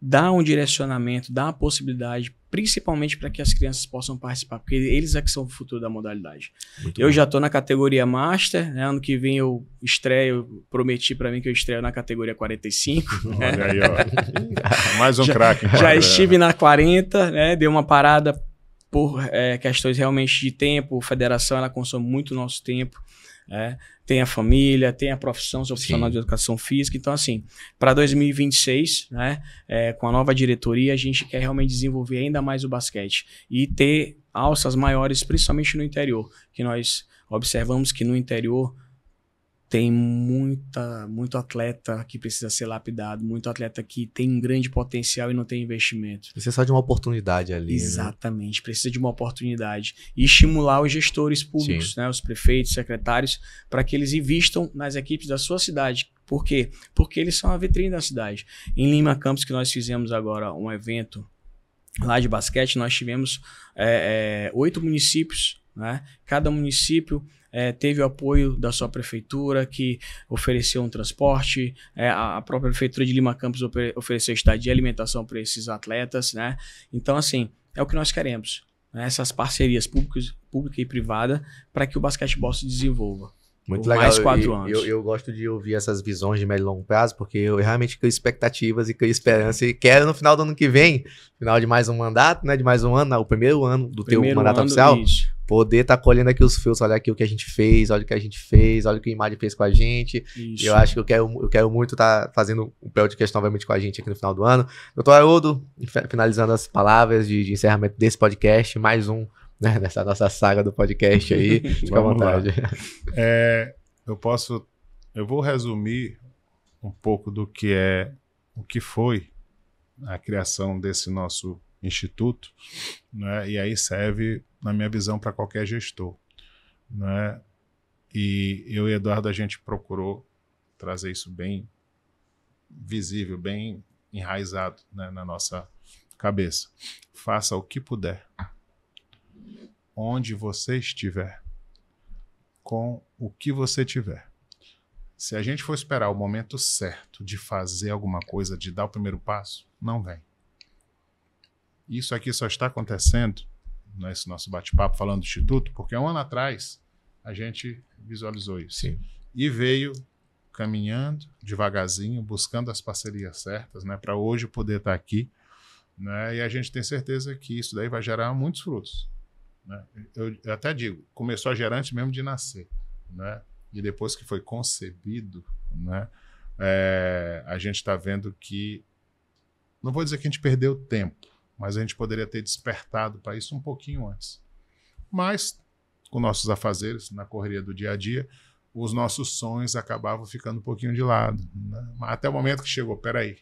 dar um direcionamento, dar uma possibilidade, principalmente para que as crianças possam participar, porque eles é que são o futuro da modalidade. Eu já estou na categoria Master, né? Ano que vem eu estreio, prometi para mim que eu estreio na categoria 45. Olha aí, ó. Mais um craque. Já estive na 40, né? Deu uma parada por questões realmente de tempo, a federação ela consome muito nosso tempo, tem a família, tem a profissão, sou profissional de educação física, então assim, para 2026, né, com a nova diretoria, a gente quer realmente desenvolver ainda mais o basquete e ter alças maiores, principalmente no interior, que nós observamos que no interior tem muito atleta que precisa ser lapidado, muito atleta que tem um grande potencial e não tem investimento. Precisa só de uma oportunidade ali. Exatamente, né? Precisa de uma oportunidade. E estimular os gestores públicos, né, os prefeitos, secretários, para que eles investam nas equipes da sua cidade. Por quê? Porque eles são a vitrine da cidade. Em Lima Campos, que nós fizemos agora um evento lá de basquete, nós tivemos 8 municípios, né? Cada município teve o apoio da sua prefeitura, que ofereceu um transporte, a própria prefeitura de Lima Campos ofereceu estadia e alimentação para esses atletas, né? Então, assim, é o que nós queremos, né? Essas parcerias pública e privada para que o basquetebol se desenvolva. Muito legal. Mais 4 anos. Eu gosto de ouvir essas visões de médio e longo prazo, porque eu realmente crio expectativas e crio esperança e quero no final do ano que vem, final de mais um mandato, né? De mais um ano, o primeiro ano do teu mandato oficial, poder estar colhendo aqui os frutos, olha aqui o que a gente fez, olha o que a gente fez, olha o que o Imad fez com a gente. Isso. Eu acho que eu quero muito estar fazendo um podcast novamente com a gente aqui no final do ano. Doutor Haroldo, finalizando as palavras de encerramento desse podcast, mais um, né, nessa nossa saga do podcast aí. Fica à vontade. Eu vou resumir um pouco do que foi a criação desse nosso instituto, né? E aí serve, na minha visão, para qualquer gestor, né? E eu e Eduardo, a gente procurou trazer isso bem visível, bem enraizado, né, na nossa cabeça. Faça o que puder, onde você estiver, com o que você tiver. Se a gente for esperar o momento certo de fazer alguma coisa, de dar o primeiro passo, não vem. Isso aqui só está acontecendo nesse nosso bate-papo falando do Instituto, porque 1 ano atrás a gente visualizou isso. Sim. E veio caminhando devagarzinho, buscando as parcerias certas, né, para hoje poder estar aqui, né, e a gente tem certeza que isso daí vai gerar muitos frutos, né? Eu até digo, começou a gerar antes mesmo de nascer, né, e depois que foi concebido, né, a gente está vendo que, não vou dizer que a gente perdeu tempo, mas a gente poderia ter despertado para isso um pouquinho antes. Mas, com nossos afazeres, na correria do dia a dia, os nossos sonhos acabavam ficando um pouquinho de lado, né? Até o momento que chegou, peraí,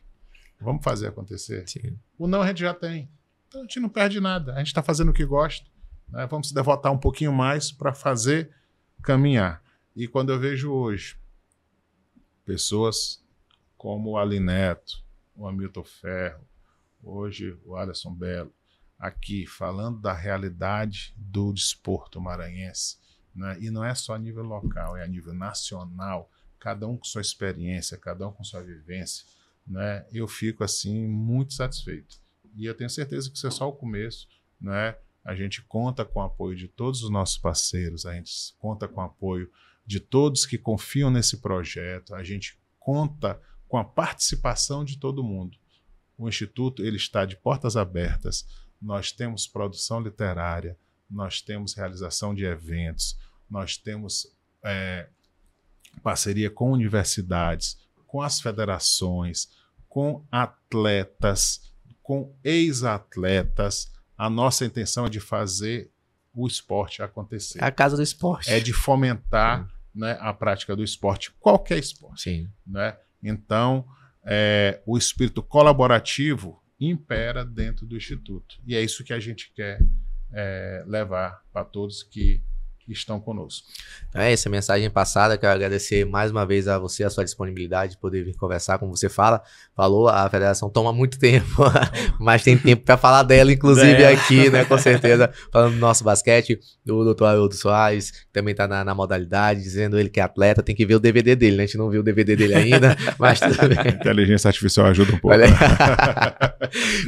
vamos fazer acontecer? Sim. O não a gente já tem, então a gente não perde nada, a gente está fazendo o que gosta, né? Vamos se devotar um pouquinho mais para fazer caminhar. E quando eu vejo hoje pessoas como o Ali Neto, o Hamilton Ferro, hoje o Alisson Belo, aqui falando da realidade do desporto maranhense, né? E não é só a nível local, é a nível nacional, cada um com sua experiência, cada um com sua vivência, né? Eu fico assim muito satisfeito. E eu tenho certeza que isso é só o começo, né? A gente conta com o apoio de todos os nossos parceiros, a gente conta com o apoio de todos que confiam nesse projeto, a gente conta com a participação de todo mundo. O Instituto ele está de portas abertas, nós temos produção literária, nós temos realização de eventos, nós temos parceria com universidades, com as federações, com atletas, com ex-atletas. A nossa intenção é de fazer o esporte acontecer. É a casa do esporte. É de fomentar, né, a prática do esporte, qualquer esporte. Sim. Né? Então, o espírito colaborativo, impera dentro do Instituto. E é isso que a gente quer levar para todos que estão conosco. É essa mensagem passada. Quero agradecer mais uma vez a você, a sua disponibilidade de poder vir conversar, como você falou, a federação toma muito tempo, mas tem tempo para falar dela, inclusive aqui, né, com certeza, falando do nosso basquete, o Dr. Haroldo Soares, que também tá na modalidade, dizendo ele que é atleta, tem que ver o DVD dele, né? A gente não viu o DVD dele ainda, mas tudo bem. A inteligência artificial ajuda um pouco.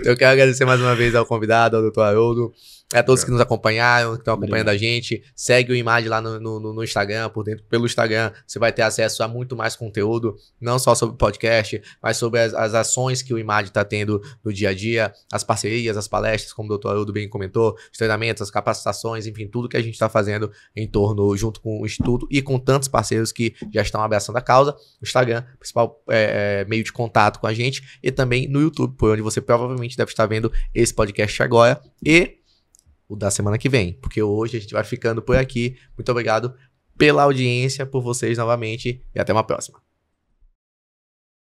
Eu quero agradecer mais uma vez ao convidado, ao Dr. Haroldo, a todos que nos acompanharam, que estão acompanhando a gente. Segue o Imad lá no Instagram, pelo Instagram. Você vai ter acesso a muito mais conteúdo, não só sobre o podcast, mas sobre as ações que o Imad está tendo no dia a dia, as parcerias, as palestras, como o Dr. Haroldo bem comentou, os treinamentos, as capacitações, enfim, tudo que a gente está fazendo em torno, junto com o Instituto e com tantos parceiros que já estão abraçando a causa. O Instagram, principal meio de contato com a gente, e também no YouTube, por onde você provavelmente deve estar vendo esse podcast agora. E o da semana que vem, porque hoje a gente vai ficando por aqui. Muito obrigado pela audiência, por vocês novamente, e até uma próxima.